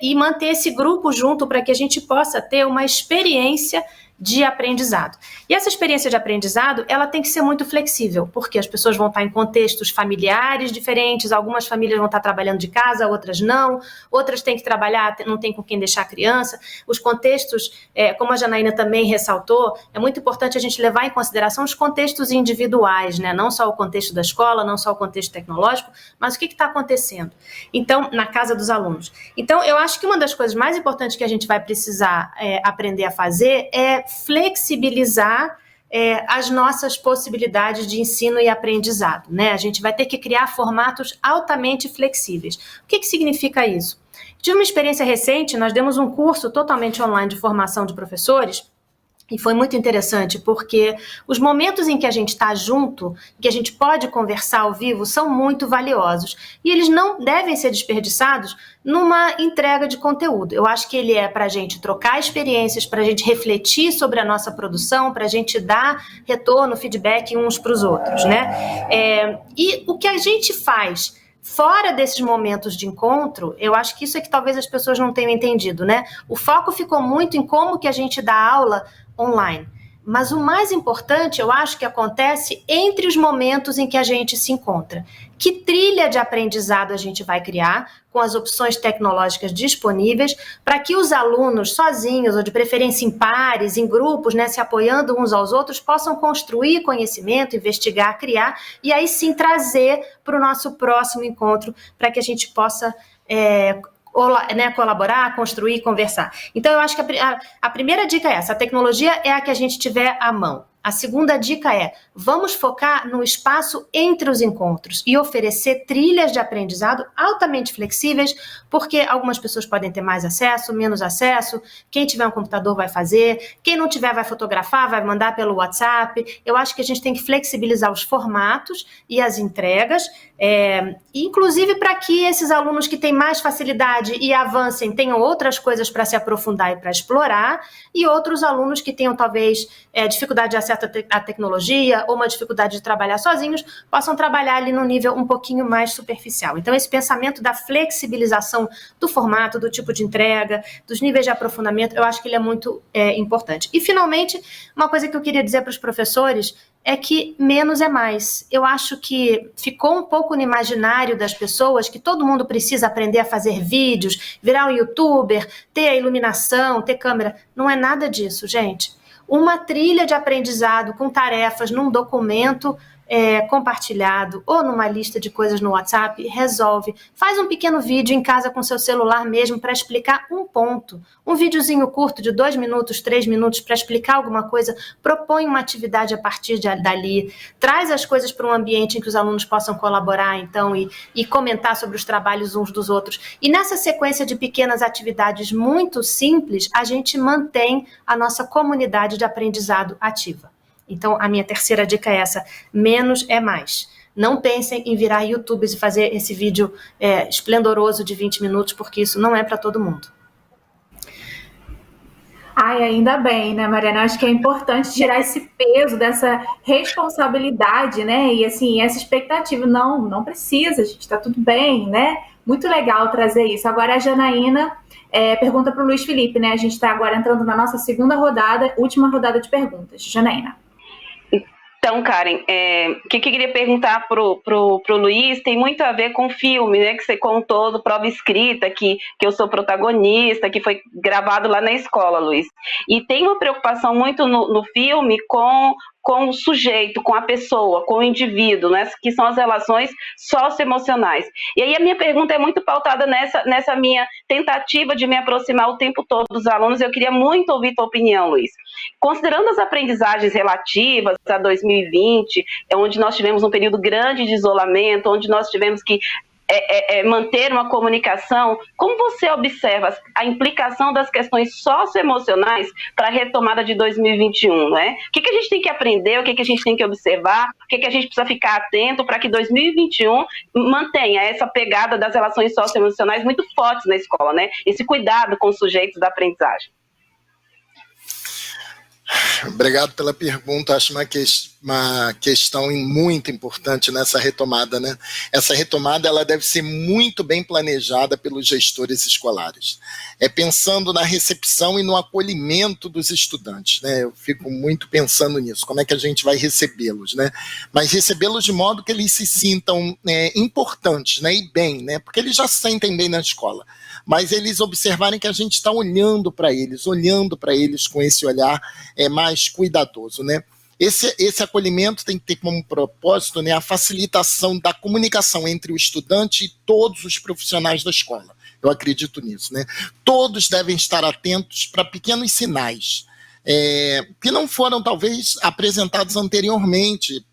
e manter esse grupo junto para que a gente possa ter uma experiência de aprendizado. E essa experiência de aprendizado, ela tem que ser muito flexível, porque as pessoas vão estar em contextos familiares diferentes, algumas famílias vão estar trabalhando de casa, outras não, outras têm que trabalhar, não tem com quem deixar a criança. Os contextos, como a Janaína também ressaltou, é muito importante a gente levar em consideração os contextos individuais, né? Não só o contexto da escola, não só o contexto tecnológico, mas o que está acontecendo, então, na casa dos alunos. Então, eu acho que uma das coisas mais importantes que a gente vai precisar aprender a fazer é flexibilizar as nossas possibilidades de ensino e aprendizado, né? A gente vai ter que criar formatos altamente flexíveis. O que significa isso? De uma experiência recente, nós demos um curso totalmente online de formação de professores E foi muito interessante, porque os momentos em que a gente está junto, que a gente pode conversar ao vivo, são muito valiosos. E eles não devem ser desperdiçados numa entrega de conteúdo. Eu acho que ele é para a gente trocar experiências, para a gente refletir sobre a nossa produção, para a gente dar retorno, feedback uns para os outros, né? E o que a gente faz fora desses momentos de encontro, eu acho que isso é que talvez as pessoas não tenham entendido, né? O foco ficou muito em como que a gente dá aula online. Mas o mais importante, eu acho que acontece entre os momentos em que a gente se encontra. Que trilha de aprendizado a gente vai criar com as opções tecnológicas disponíveis para que os alunos sozinhos, ou de preferência em pares, em grupos, né, se apoiando uns aos outros, possam construir conhecimento, investigar, criar e aí sim trazer para o nosso próximo encontro para que a gente possa colaborar, construir, conversar. Então, eu acho que a primeira dica é essa: a tecnologia é a que a gente tiver à mão. A segunda dica é: vamos focar no espaço entre os encontros e oferecer trilhas de aprendizado altamente flexíveis, porque algumas pessoas podem ter mais acesso, menos acesso, quem tiver um computador vai fazer, quem não tiver vai fotografar, vai mandar pelo WhatsApp. Eu acho que a gente tem que flexibilizar os formatos e as entregas, inclusive para que esses alunos que têm mais facilidade e avancem tenham outras coisas para se aprofundar e para explorar, e outros alunos que tenham talvez dificuldade de acesso à tecnologia ou uma dificuldade de trabalhar sozinhos, possam trabalhar ali no nível um pouquinho mais superficial. Então, esse pensamento da flexibilização do formato, do tipo de entrega, dos níveis de aprofundamento, eu acho que ele é muito importante. E, finalmente, uma coisa que eu queria dizer para os professores é que menos é mais. Eu acho que ficou um pouco no imaginário das pessoas que todo mundo precisa aprender a fazer vídeos, virar um youtuber, ter a iluminação, ter câmera. Não é nada disso, gente. Uma trilha de aprendizado com tarefas num documento compartilhado ou numa lista de coisas no WhatsApp resolve. Faz um pequeno vídeo em casa com seu celular mesmo para explicar um ponto. Um videozinho curto de 2 minutos, 3 minutos para explicar alguma coisa. Propõe uma atividade a partir dali. Traz as coisas para um ambiente em que os alunos possam colaborar, então, e comentar sobre os trabalhos uns dos outros. E nessa sequência de pequenas atividades muito simples, a gente mantém a nossa comunidade de aprendizado ativa. Então, a minha terceira dica é essa: menos é mais. Não pensem em virar YouTubers e fazer esse vídeo esplendoroso de 20 minutos, porque isso não é para todo mundo. Ai, ainda bem, né, Mariana? Acho que é importante tirar esse peso dessa responsabilidade, né? E assim, essa expectativa. Não precisa, gente, tá tudo bem, né? Muito legal trazer isso. Agora a Janaína pergunta para o Luiz Felipe, né? A gente está agora entrando na nossa segunda rodada, última rodada de perguntas. Janaína. Então, Karen, o que eu queria perguntar pro Luiz tem muito a ver com o filme, né, que você contou do Prova Escrita, que eu sou protagonista, que foi gravado lá na escola, Luiz. E tem uma preocupação muito no filme com o sujeito, com a pessoa, com o indivíduo, né, que são as relações socioemocionais. E aí a minha pergunta é muito pautada nessa minha tentativa de me aproximar o tempo todo dos alunos. Eu queria muito ouvir tua opinião, Luiz. Considerando as aprendizagens relativas a 2020, onde nós tivemos um período grande de isolamento, onde nós tivemos que manter uma comunicação, como você observa a implicação das questões socioemocionais para a retomada de 2021, né? O que a gente tem que aprender, o que a gente tem que observar, o que a gente precisa ficar atento para que 2021 mantenha essa pegada das relações socioemocionais muito fortes na escola, né? Esse cuidado com os sujeitos da aprendizagem. Obrigado pela pergunta. Acho uma questão muito importante nessa retomada, né? Essa retomada ela deve ser muito bem planejada pelos gestores escolares. Pensando na recepção e no acolhimento dos estudantes, né? Eu fico muito pensando nisso, como é que a gente vai recebê-los, né? Mas recebê-los de modo que eles se sintam importantes, né? E bem, né? Porque eles já se sentem bem na escola. Mas eles observarem que a gente está olhando para eles com esse olhar mais cuidadoso, né? Esse acolhimento tem que ter como propósito, né, a facilitação da comunicação entre o estudante e todos os profissionais da escola. Eu acredito nisso, né? Todos devem estar atentos para pequenos sinais que não foram, talvez, apresentados anteriormente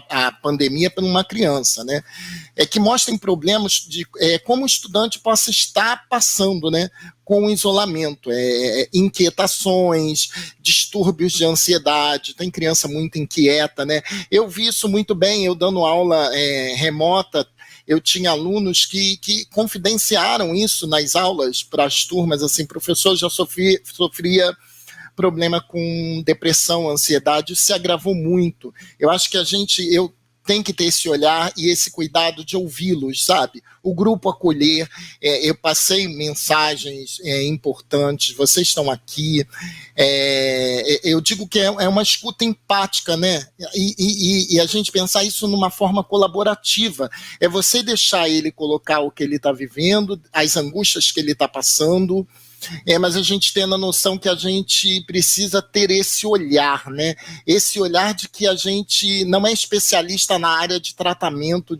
a pandemia para uma criança, né? Que mostrem problemas de como o estudante possa estar passando, né, com o isolamento, inquietações, distúrbios de ansiedade. Tem criança muito inquieta, né? Eu vi isso muito bem, eu dando aula remota. Eu tinha alunos que confidenciaram isso nas aulas para as turmas, assim, professor já sofria problema com depressão, ansiedade, isso se agravou muito. Eu acho que eu tenho que ter esse olhar e esse cuidado de ouvi-los, sabe? O grupo acolher, eu passei mensagens importantes, vocês estão aqui, eu digo que é uma escuta empática, né? E a gente pensar isso numa forma colaborativa, é você deixar ele colocar o que ele está vivendo, as angústias que ele está passando, mas a gente tendo a noção que a gente precisa ter esse olhar, né? Esse olhar de que a gente não é especialista na área de tratamento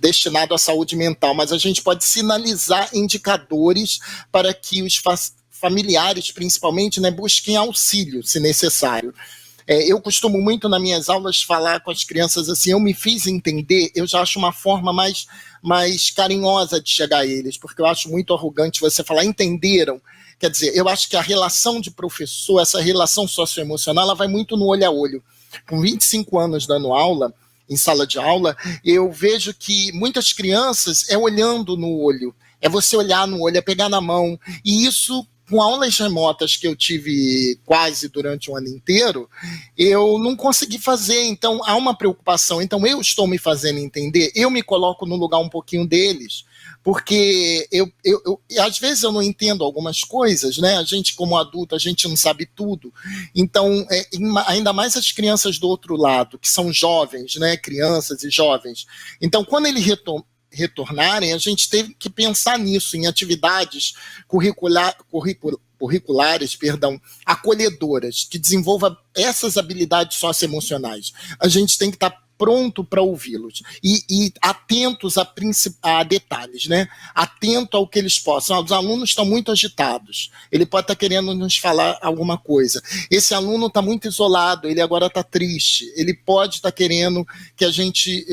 destinado à saúde mental, mas a gente pode sinalizar indicadores para que os familiares, principalmente, né, busquem auxílio, se necessário. Eu costumo muito nas minhas aulas falar com as crianças assim, eu me fiz entender, eu já acho uma forma mais carinhosa de chegar a eles, porque eu acho muito arrogante você falar, entenderam? Quer dizer, eu acho que a relação de professor, essa relação socioemocional, ela vai muito no olho a olho. Com 25 anos dando aula, em sala de aula, eu vejo que muitas crianças olhando no olho, você olhar no olho, pegar na mão, e isso com aulas remotas que eu tive quase durante um ano inteiro, eu não consegui fazer, então há uma preocupação, então eu estou me fazendo entender, eu me coloco no lugar um pouquinho deles, porque às vezes eu não entendo algumas coisas, né? A gente como adulto, a gente não sabe tudo, então ainda mais as crianças do outro lado, que são jovens, né? Crianças e jovens, então quando ele retornarem, a gente teve que pensar nisso, em atividades curriculares, acolhedoras, que desenvolva essas habilidades socioemocionais. A gente tem que estar pronto para ouvi-los e atentos a detalhes, né? Atento ao que eles possam. Os alunos estão muito agitados, ele pode estar querendo nos falar alguma coisa. Esse aluno está muito isolado, ele agora está triste, ele pode estar querendo que a gente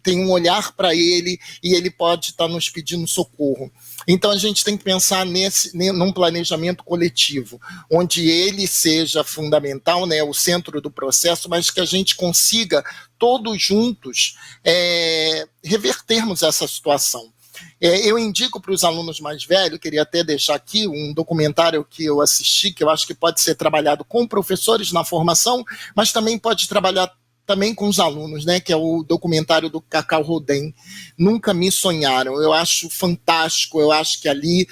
tenha um olhar para ele e ele pode estar nos pedindo socorro. Então a gente tem que pensar num planejamento coletivo, onde ele seja fundamental, né, o centro do processo, mas que a gente consiga todos juntos revertermos essa situação. Eu indico para os alunos mais velhos, queria até deixar aqui um documentário que eu assisti, que eu acho que pode ser trabalhado com professores na formação, mas também pode trabalhar também com os alunos, né, que é o documentário do Cacau Rodin, Nunca Me Sonharam. Eu acho fantástico, eu acho que ali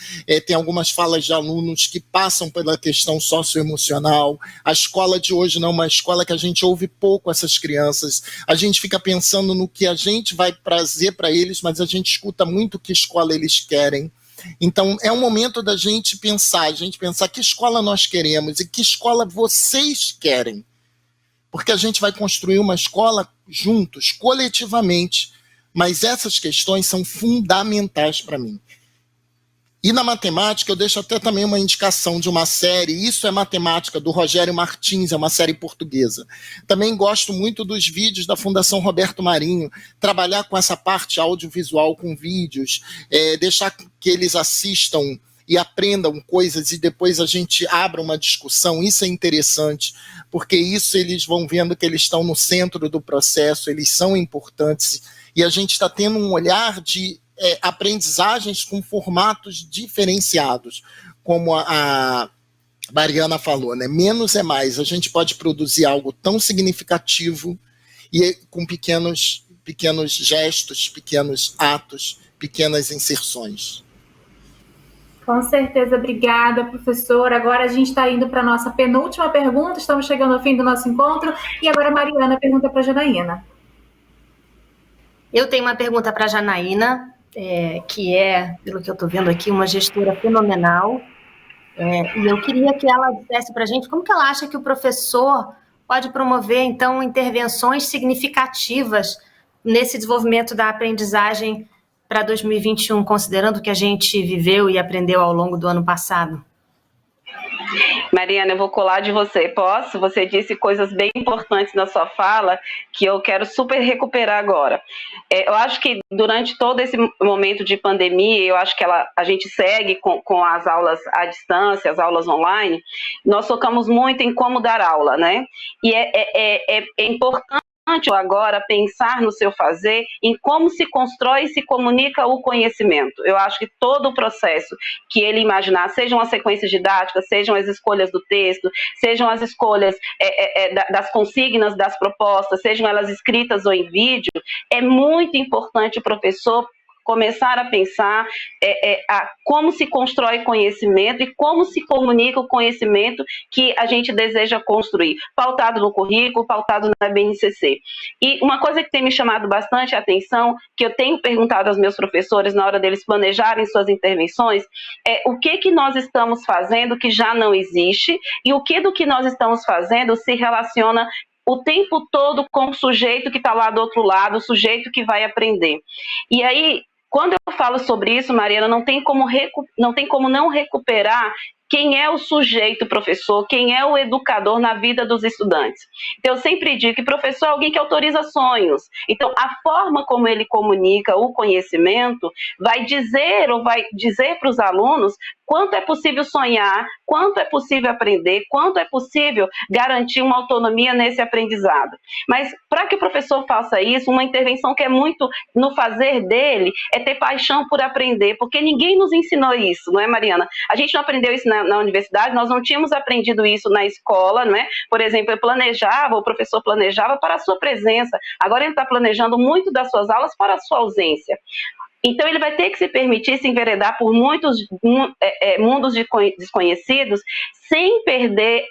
tem algumas falas de alunos que passam pela questão socioemocional. A escola de hoje não é uma escola que a gente ouve pouco essas crianças, a gente fica pensando no que a gente vai trazer para eles, mas a gente escuta muito que escola eles querem. Então é um momento da gente pensar que escola nós queremos e que escola vocês querem. Porque a gente vai construir uma escola juntos, coletivamente, mas essas questões são fundamentais para mim. E na matemática, eu deixo até também uma indicação de uma série, isso é matemática, do Rogério Martins, é uma série portuguesa. Também gosto muito dos vídeos da Fundação Roberto Marinho, trabalhar com essa parte audiovisual, com vídeos, deixar que eles assistam e aprendam coisas e depois a gente abra uma discussão, isso é interessante, porque isso eles vão vendo que eles estão no centro do processo, eles são importantes, e a gente está tendo um olhar de aprendizagens com formatos diferenciados, como a Mariana falou, né? Menos é mais, a gente pode produzir algo tão significativo e com pequenos gestos, pequenos atos, pequenas inserções. Com certeza, obrigada, professora. Agora a gente está indo para a nossa penúltima pergunta, estamos chegando ao fim do nosso encontro, e agora a Mariana pergunta para a Janaína. Eu tenho uma pergunta para a Janaína, que é, pelo que eu estou vendo aqui, uma gestora fenomenal, e eu queria que ela dissesse para a gente como que ela acha que o professor pode promover, então, intervenções significativas nesse desenvolvimento da aprendizagem para 2021, considerando o que a gente viveu e aprendeu ao longo do ano passado? Mariana, eu vou colar de você, posso? Você disse coisas bem importantes na sua fala que eu quero super recuperar agora. Eu acho que durante todo esse momento de pandemia, eu acho que a gente segue com as aulas à distância, as aulas online, nós focamos muito em como dar aula, né? E é importante agora pensar no seu fazer, em como se constrói e se comunica o conhecimento. Eu acho que todo o processo que ele imaginar, sejam as sequências didáticas, sejam as escolhas do texto, sejam as escolhas das consignas, das propostas, sejam elas escritas ou em vídeo, é muito importante o professor começar a pensar como se constrói conhecimento e como se comunica o conhecimento que a gente deseja construir, pautado no currículo, pautado na BNCC. E uma coisa que tem me chamado bastante a atenção, que eu tenho perguntado aos meus professores na hora deles planejarem suas intervenções, é o que nós estamos fazendo que já não existe e o que do que nós estamos fazendo se relaciona o tempo todo com o sujeito que está lá do outro lado, o sujeito que vai aprender. E aí, quando eu falo sobre isso, Mariana, não tem como não recuperar quem é o sujeito professor, quem é o educador na vida dos estudantes. Então, eu sempre digo que professor é alguém que autoriza sonhos. Então, a forma como ele comunica o conhecimento vai dizer para os alunos quanto é possível sonhar, quanto é possível aprender, quanto é possível garantir uma autonomia nesse aprendizado. Mas, para que o professor faça isso, uma intervenção que é muito no fazer dele é ter paixão por aprender, porque ninguém nos ensinou isso, não é, Mariana? A gente não aprendeu isso na universidade, nós não tínhamos aprendido isso na escola, não é? Por exemplo, o professor planejava para a sua presença, agora ele está planejando muito das suas aulas para a sua ausência. Então, ele vai ter que se permitir se enveredar por muitos mundos desconhecidos, sem perder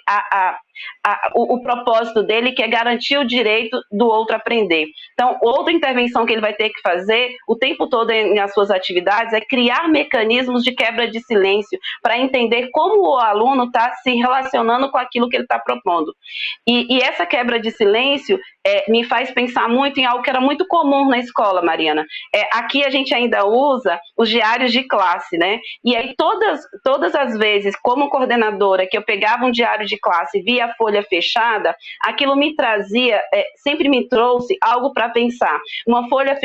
o propósito dele, que é garantir o direito do outro aprender. Então, outra intervenção que ele vai ter que fazer o tempo todo nas suas atividades é criar mecanismos de quebra de silêncio para entender como o aluno está se relacionando com aquilo que ele está propondo. E essa quebra de silêncio me faz pensar muito em algo que era muito comum na escola, Mariana. Aqui a gente ainda usa os diários de classe, né? E aí todas as vezes, como coordenadora, que eu pegava um diário de classe e via a folha fechada, aquilo me trazia, sempre me trouxe algo para pensar. Uma folha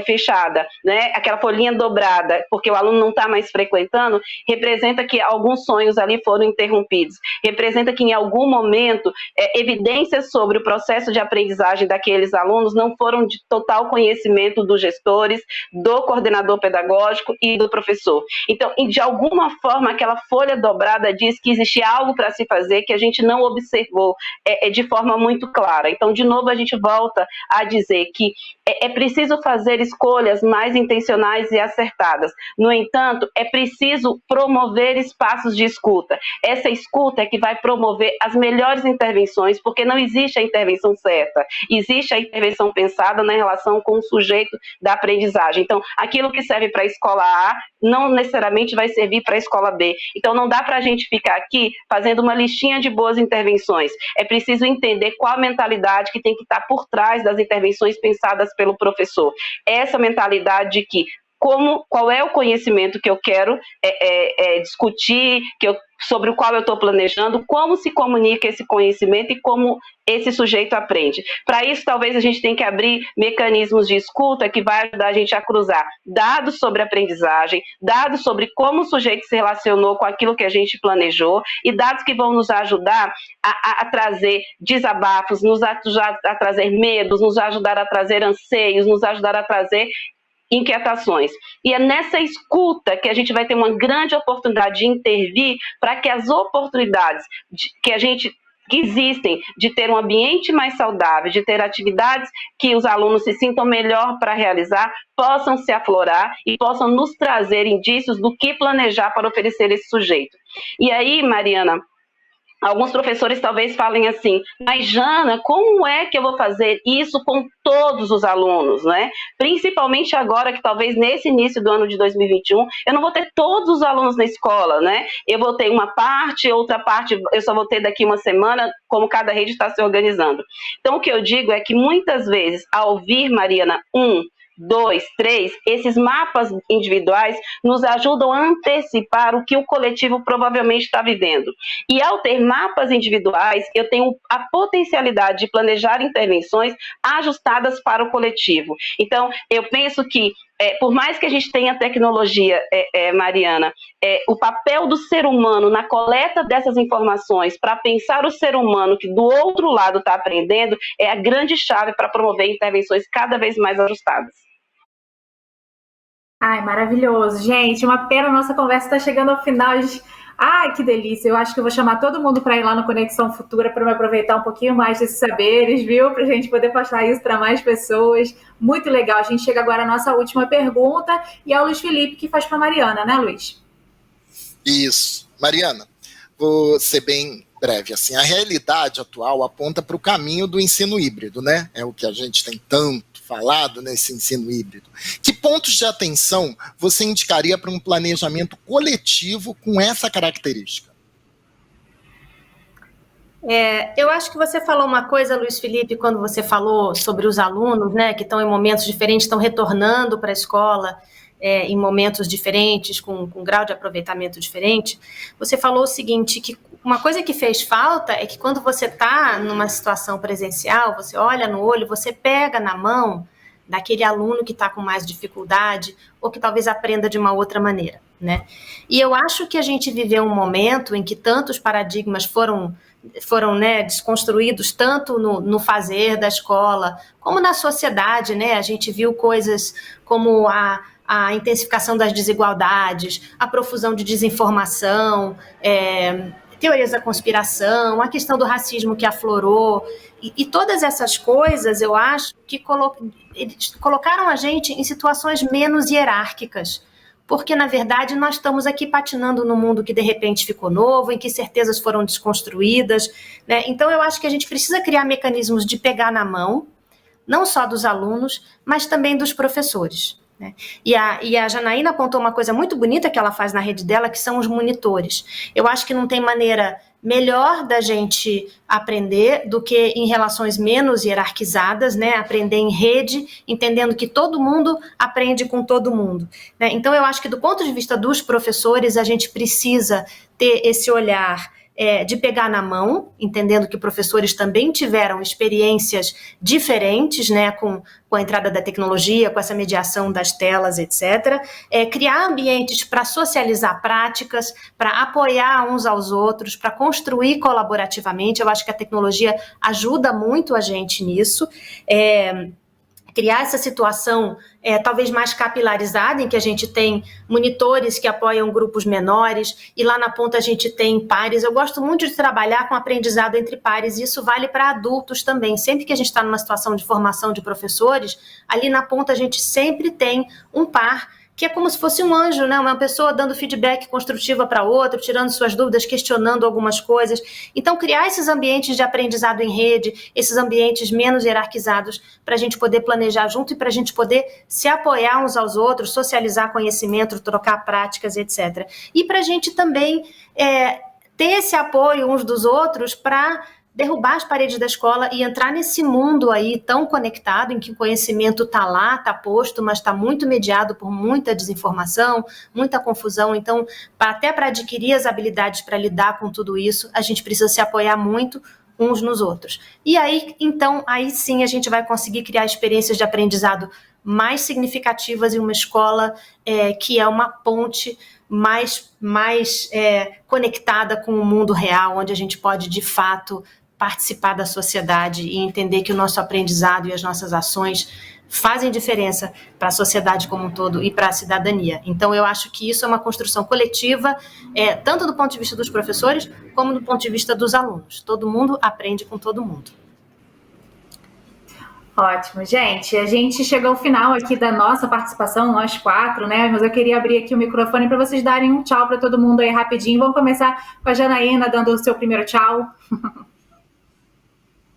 fechada, né? Aquela folhinha dobrada, porque o aluno não está mais frequentando, representa que alguns sonhos ali foram interrompidos. Representa que em algum momento evidências sobre o processo de aprendizagem daqueles alunos não foram de total conhecimento dos gestores, do coordenador pedagógico e do professor. Então, de alguma forma, aquela folha dobrada diz que existia algo para se fazer que a gente não observou de forma muito clara. Então, de novo, a gente volta a dizer que é preciso fazer escolhas mais intencionais e acertadas. No entanto, é preciso promover espaços de escuta. Essa escuta é que vai promover as melhores intervenções, porque não existe a intervenção certa, existe a intervenção pensada na relação com o sujeito da aprendizagem. Então, aquilo que serve para a escola A não necessariamente vai servir para a escola B. Então, não dá para a gente ficar aqui fazendo uma listinha de boas intervenções. É preciso entender qual a mentalidade que tem que estar por trás das intervenções pensadas pelo professor. Essa mentalidade de que qual é o conhecimento que eu quero discutir, sobre o qual eu estou planejando, como se comunica esse conhecimento e como esse sujeito aprende. Para isso, talvez a gente tenha que abrir mecanismos de escuta que vai ajudar a gente a cruzar dados sobre aprendizagem, dados sobre como o sujeito se relacionou com aquilo que a gente planejou e dados que vão nos ajudar a trazer desabafos, nos ajudar a trazer medos, nos ajudar a trazer anseios, nos ajudar a trazer inquietações. E é nessa escuta que a gente vai ter uma grande oportunidade de intervir para que as oportunidades que existem de ter um ambiente mais saudável, de ter atividades que os alunos se sintam melhor para realizar, possam se aflorar e possam nos trazer indícios do que planejar para oferecer esse sujeito. E aí, Mariana, alguns professores talvez falem assim, mas Jana, como é que eu vou fazer isso com todos os alunos, né? Principalmente agora que talvez nesse início do ano de 2021, eu não vou ter todos os alunos na escola, né? Eu vou ter uma parte, outra parte eu só vou ter daqui uma semana, como cada rede está se organizando. Então, o que eu digo é que muitas vezes, ao ouvir, Mariana, 2, 3, esses mapas individuais nos ajudam a antecipar o que o coletivo provavelmente está vivendo. E ao ter mapas individuais, eu tenho a potencialidade de planejar intervenções ajustadas para o coletivo. Então, eu penso que, por mais que a gente tenha tecnologia, Mariana, o papel do ser humano na coleta dessas informações para pensar o ser humano que do outro lado está aprendendo é a grande chave para promover intervenções cada vez mais ajustadas. Ai, maravilhoso. Gente, uma pena, a nossa conversa está chegando ao final. Ai, que delícia. Eu acho que eu vou chamar todo mundo para ir lá no Conexão Futura para me aproveitar um pouquinho mais desses saberes, viu? Para a gente poder passar isso para mais pessoas. Muito legal. A gente chega agora à nossa última pergunta e é o Luiz Felipe que faz para a Mariana, né, Luiz? Isso. Mariana, vou ser bem breve. Assim, a realidade atual aponta para o caminho do ensino híbrido, né? É o que a gente tem tanto falado nesse ensino híbrido. Que pontos de atenção você indicaria para um planejamento coletivo com essa característica? Eu acho que você falou uma coisa, Luiz Felipe, quando você falou sobre os alunos, né, que estão em momentos diferentes, estão retornando para a escola em momentos diferentes, com grau de aproveitamento diferente. Você falou o seguinte, que uma coisa que fez falta é que quando você está numa situação presencial, você olha no olho, você pega na mão daquele aluno que está com mais dificuldade ou que talvez aprenda de uma outra maneira, né? E eu acho que a gente viveu um momento em que tantos paradigmas foram né, desconstruídos, tanto no fazer da escola, como na sociedade, né? A gente viu coisas como a intensificação das desigualdades, a profusão de desinformação, teorias da conspiração, a questão do racismo que aflorou, e todas essas coisas, eu acho que eles colocaram a gente em situações menos hierárquicas, porque, na verdade, nós estamos aqui patinando num mundo que, de repente, ficou novo, em que certezas foram desconstruídas, né? Então, eu acho que a gente precisa criar mecanismos de pegar na mão, não só dos alunos, mas também dos professores, né? E a Janaína apontou uma coisa muito bonita que ela faz na rede dela, que são os monitores. Eu acho que não tem maneira melhor da gente aprender do que em relações menos hierarquizadas, né? Aprender em rede, entendendo que todo mundo aprende com todo mundo, né? Então, eu acho que do ponto de vista dos professores, a gente precisa ter esse olhar de pegar na mão, entendendo que professores também tiveram experiências diferentes, né, com a entrada da tecnologia, com essa mediação das telas, etc. Criar ambientes para socializar práticas, para apoiar uns aos outros, para construir colaborativamente. Eu acho que a tecnologia ajuda muito a gente nisso. Criar essa situação talvez mais capilarizada, em que a gente tem monitores que apoiam grupos menores, e lá na ponta a gente tem pares. Eu gosto muito de trabalhar com aprendizado entre pares, e isso vale para adultos também. Sempre que a gente está numa situação de formação de professores, ali na ponta a gente sempre tem um par que é como se fosse um anjo, né? Uma pessoa dando feedback construtivo para outra, tirando suas dúvidas, questionando algumas coisas. Então, criar esses ambientes de aprendizado em rede, esses ambientes menos hierarquizados, para a gente poder planejar junto e para a gente poder se apoiar uns aos outros, socializar conhecimento, trocar práticas, etc. E para a gente também ter esse apoio uns dos outros para derrubar as paredes da escola e entrar nesse mundo aí tão conectado, em que o conhecimento está lá, está posto, mas está muito mediado por muita desinformação, muita confusão. Então, até para adquirir as habilidades para lidar com tudo isso, a gente precisa se apoiar muito uns nos outros. E aí, então, aí sim a gente vai conseguir criar experiências de aprendizado mais significativas em uma escola que é uma ponte mais conectada com o mundo real, onde a gente pode, de fato, participar da sociedade e entender que o nosso aprendizado e as nossas ações fazem diferença para a sociedade como um todo e para a cidadania. Então, eu acho que isso é uma construção coletiva, tanto do ponto de vista dos professores, como do ponto de vista dos alunos. Todo mundo aprende com todo mundo. Ótimo, gente. A gente chegou ao final aqui da nossa participação, nós 4, né? Mas eu queria abrir aqui o microfone para vocês darem um tchau para todo mundo aí rapidinho. Vamos começar com a Janaína dando o seu primeiro tchau.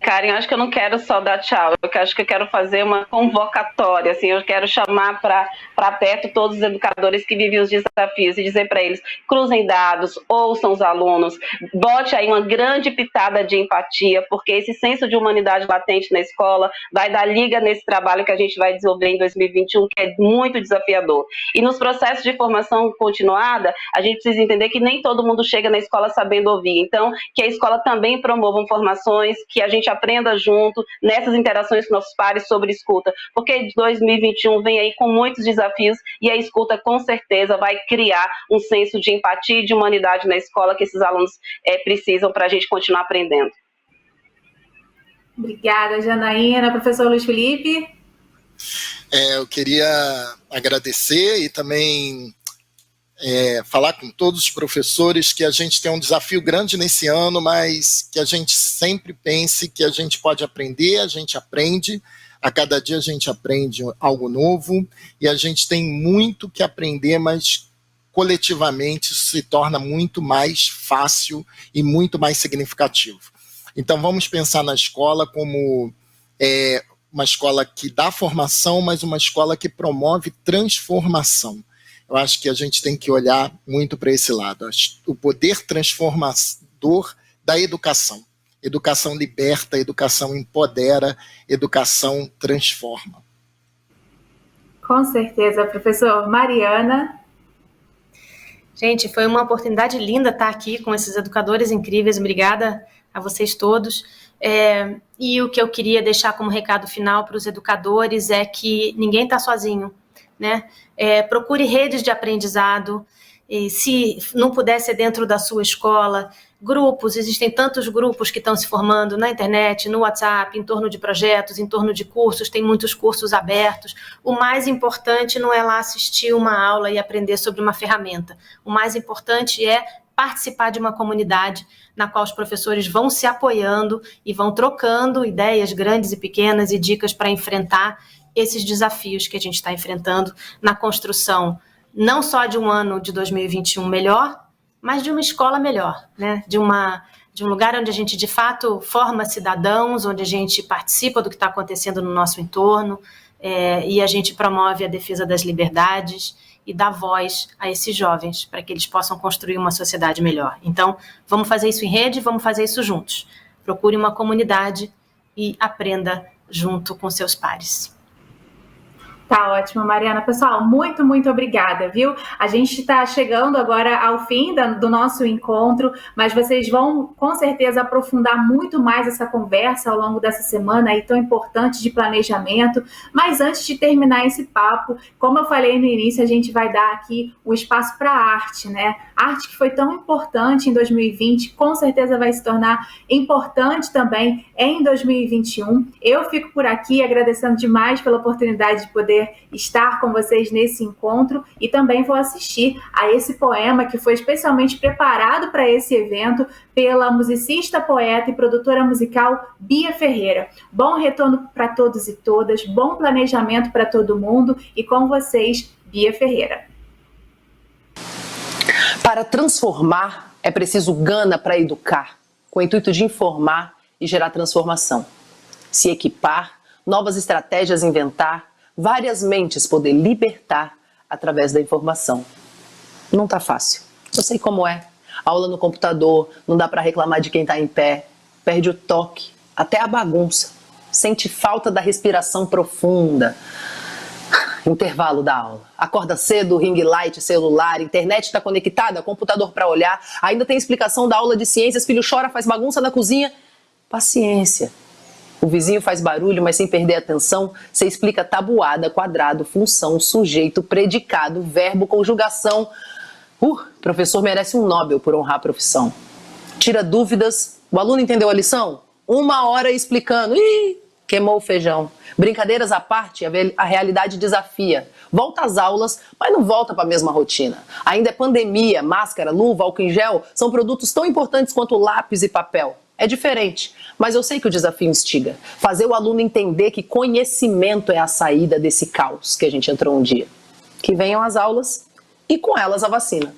Karen, acho que eu não quero só dar tchau, acho que eu quero fazer uma convocatória, assim, eu quero chamar para perto todos os educadores que vivem os desafios e dizer para eles, cruzem dados, ouçam os alunos, bote aí uma grande pitada de empatia, porque esse senso de humanidade latente na escola vai dar liga nesse trabalho que a gente vai desenvolver em 2021, que é muito desafiador. E nos processos de formação continuada, a gente precisa entender que nem todo mundo chega na escola sabendo ouvir, então que a escola também promova formações, que a gente aprenda junto nessas interações com nossos pares sobre escuta, porque 2021 vem aí com muitos desafios e a escuta com certeza vai criar um senso de empatia e de humanidade na escola que esses alunos precisam para a gente continuar aprendendo. Obrigada, Janaína. Professor Luiz Felipe? Eu queria agradecer e também falar com todos os professores que a gente tem um desafio grande nesse ano, mas que a gente sempre pense que a gente pode aprender, a gente aprende, a cada dia a gente aprende algo novo e a gente tem muito que aprender, mas coletivamente isso se torna muito mais fácil e muito mais significativo. Então vamos pensar na escola como uma escola que dá formação, mas uma escola que promove transformação. Eu acho que a gente tem que olhar muito para esse lado, o poder transformador da educação. Educação liberta, educação empodera, educação transforma. Com certeza, professor. Mariana? Gente, foi uma oportunidade linda estar aqui com esses educadores incríveis. Obrigada a vocês todos. E o que eu queria deixar como recado final para os educadores é que ninguém está sozinho, né? Procure redes de aprendizado, e se não puder ser dentro da sua escola, grupos, existem tantos grupos que estão se formando na internet, no WhatsApp, em torno de projetos, em torno de cursos, tem muitos cursos abertos. O mais importante não é lá assistir uma aula e aprender sobre uma ferramenta. O mais importante é participar de uma comunidade na qual os professores vão se apoiando e vão trocando ideias grandes e pequenas e dicas para enfrentar esses desafios que a gente está enfrentando na construção, não só de um ano de 2021 melhor, mas de uma escola melhor, né? De um lugar onde a gente, de fato, forma cidadãos, onde a gente participa do que está acontecendo no nosso entorno, e a gente promove a defesa das liberdades e dá voz a esses jovens, para que eles possam construir uma sociedade melhor. Então, vamos fazer isso em rede, vamos fazer isso juntos. Procure uma comunidade e aprenda junto com seus pares. Tá ótimo, Mariana. Pessoal, muito, muito obrigada, viu? A gente está chegando agora ao fim do nosso encontro, mas vocês vão, com certeza, aprofundar muito mais essa conversa ao longo dessa semana aí tão importante de planejamento. Mas antes de terminar esse papo, como eu falei no início, a gente vai dar aqui o espaço para a arte, né? A arte que foi tão importante em 2020, com certeza vai se tornar importante também em 2021. Eu fico por aqui agradecendo demais pela oportunidade de poder estar com vocês nesse encontro e também vou assistir a esse poema que foi especialmente preparado para esse evento pela musicista, poeta e produtora musical Bia Ferreira. Bom retorno para todos e todas, bom planejamento para todo mundo e com vocês, Bia Ferreira. Para transformar, é preciso gana para educar, com o intuito de informar e gerar transformação. Se equipar, novas estratégias inventar, várias mentes poder libertar através da informação. Não tá fácil. Eu sei como é. Aula no computador, não dá para reclamar de quem tá em pé. Perde o toque, até a bagunça. Sente falta da respiração profunda. Intervalo da aula. Acorda cedo, ring light, celular, internet está conectada, computador para olhar. Ainda tem explicação da aula de ciências, filho chora, faz bagunça na cozinha. Paciência. O vizinho faz barulho, mas sem perder a atenção, você explica tabuada, quadrado, função, sujeito, predicado, verbo, conjugação. Professor merece um Nobel por honrar a profissão. Tira dúvidas. O aluno entendeu a lição? 1 hora explicando. Queimou o feijão. Brincadeiras à parte, a realidade desafia. Volta às aulas, mas não volta para a mesma rotina. Ainda é pandemia, máscara, luva, álcool em gel, são produtos tão importantes quanto lápis e papel. É diferente, mas eu sei que o desafio instiga. Fazer o aluno entender que conhecimento é a saída desse caos que a gente entrou um dia. Que venham as aulas e com elas a vacina.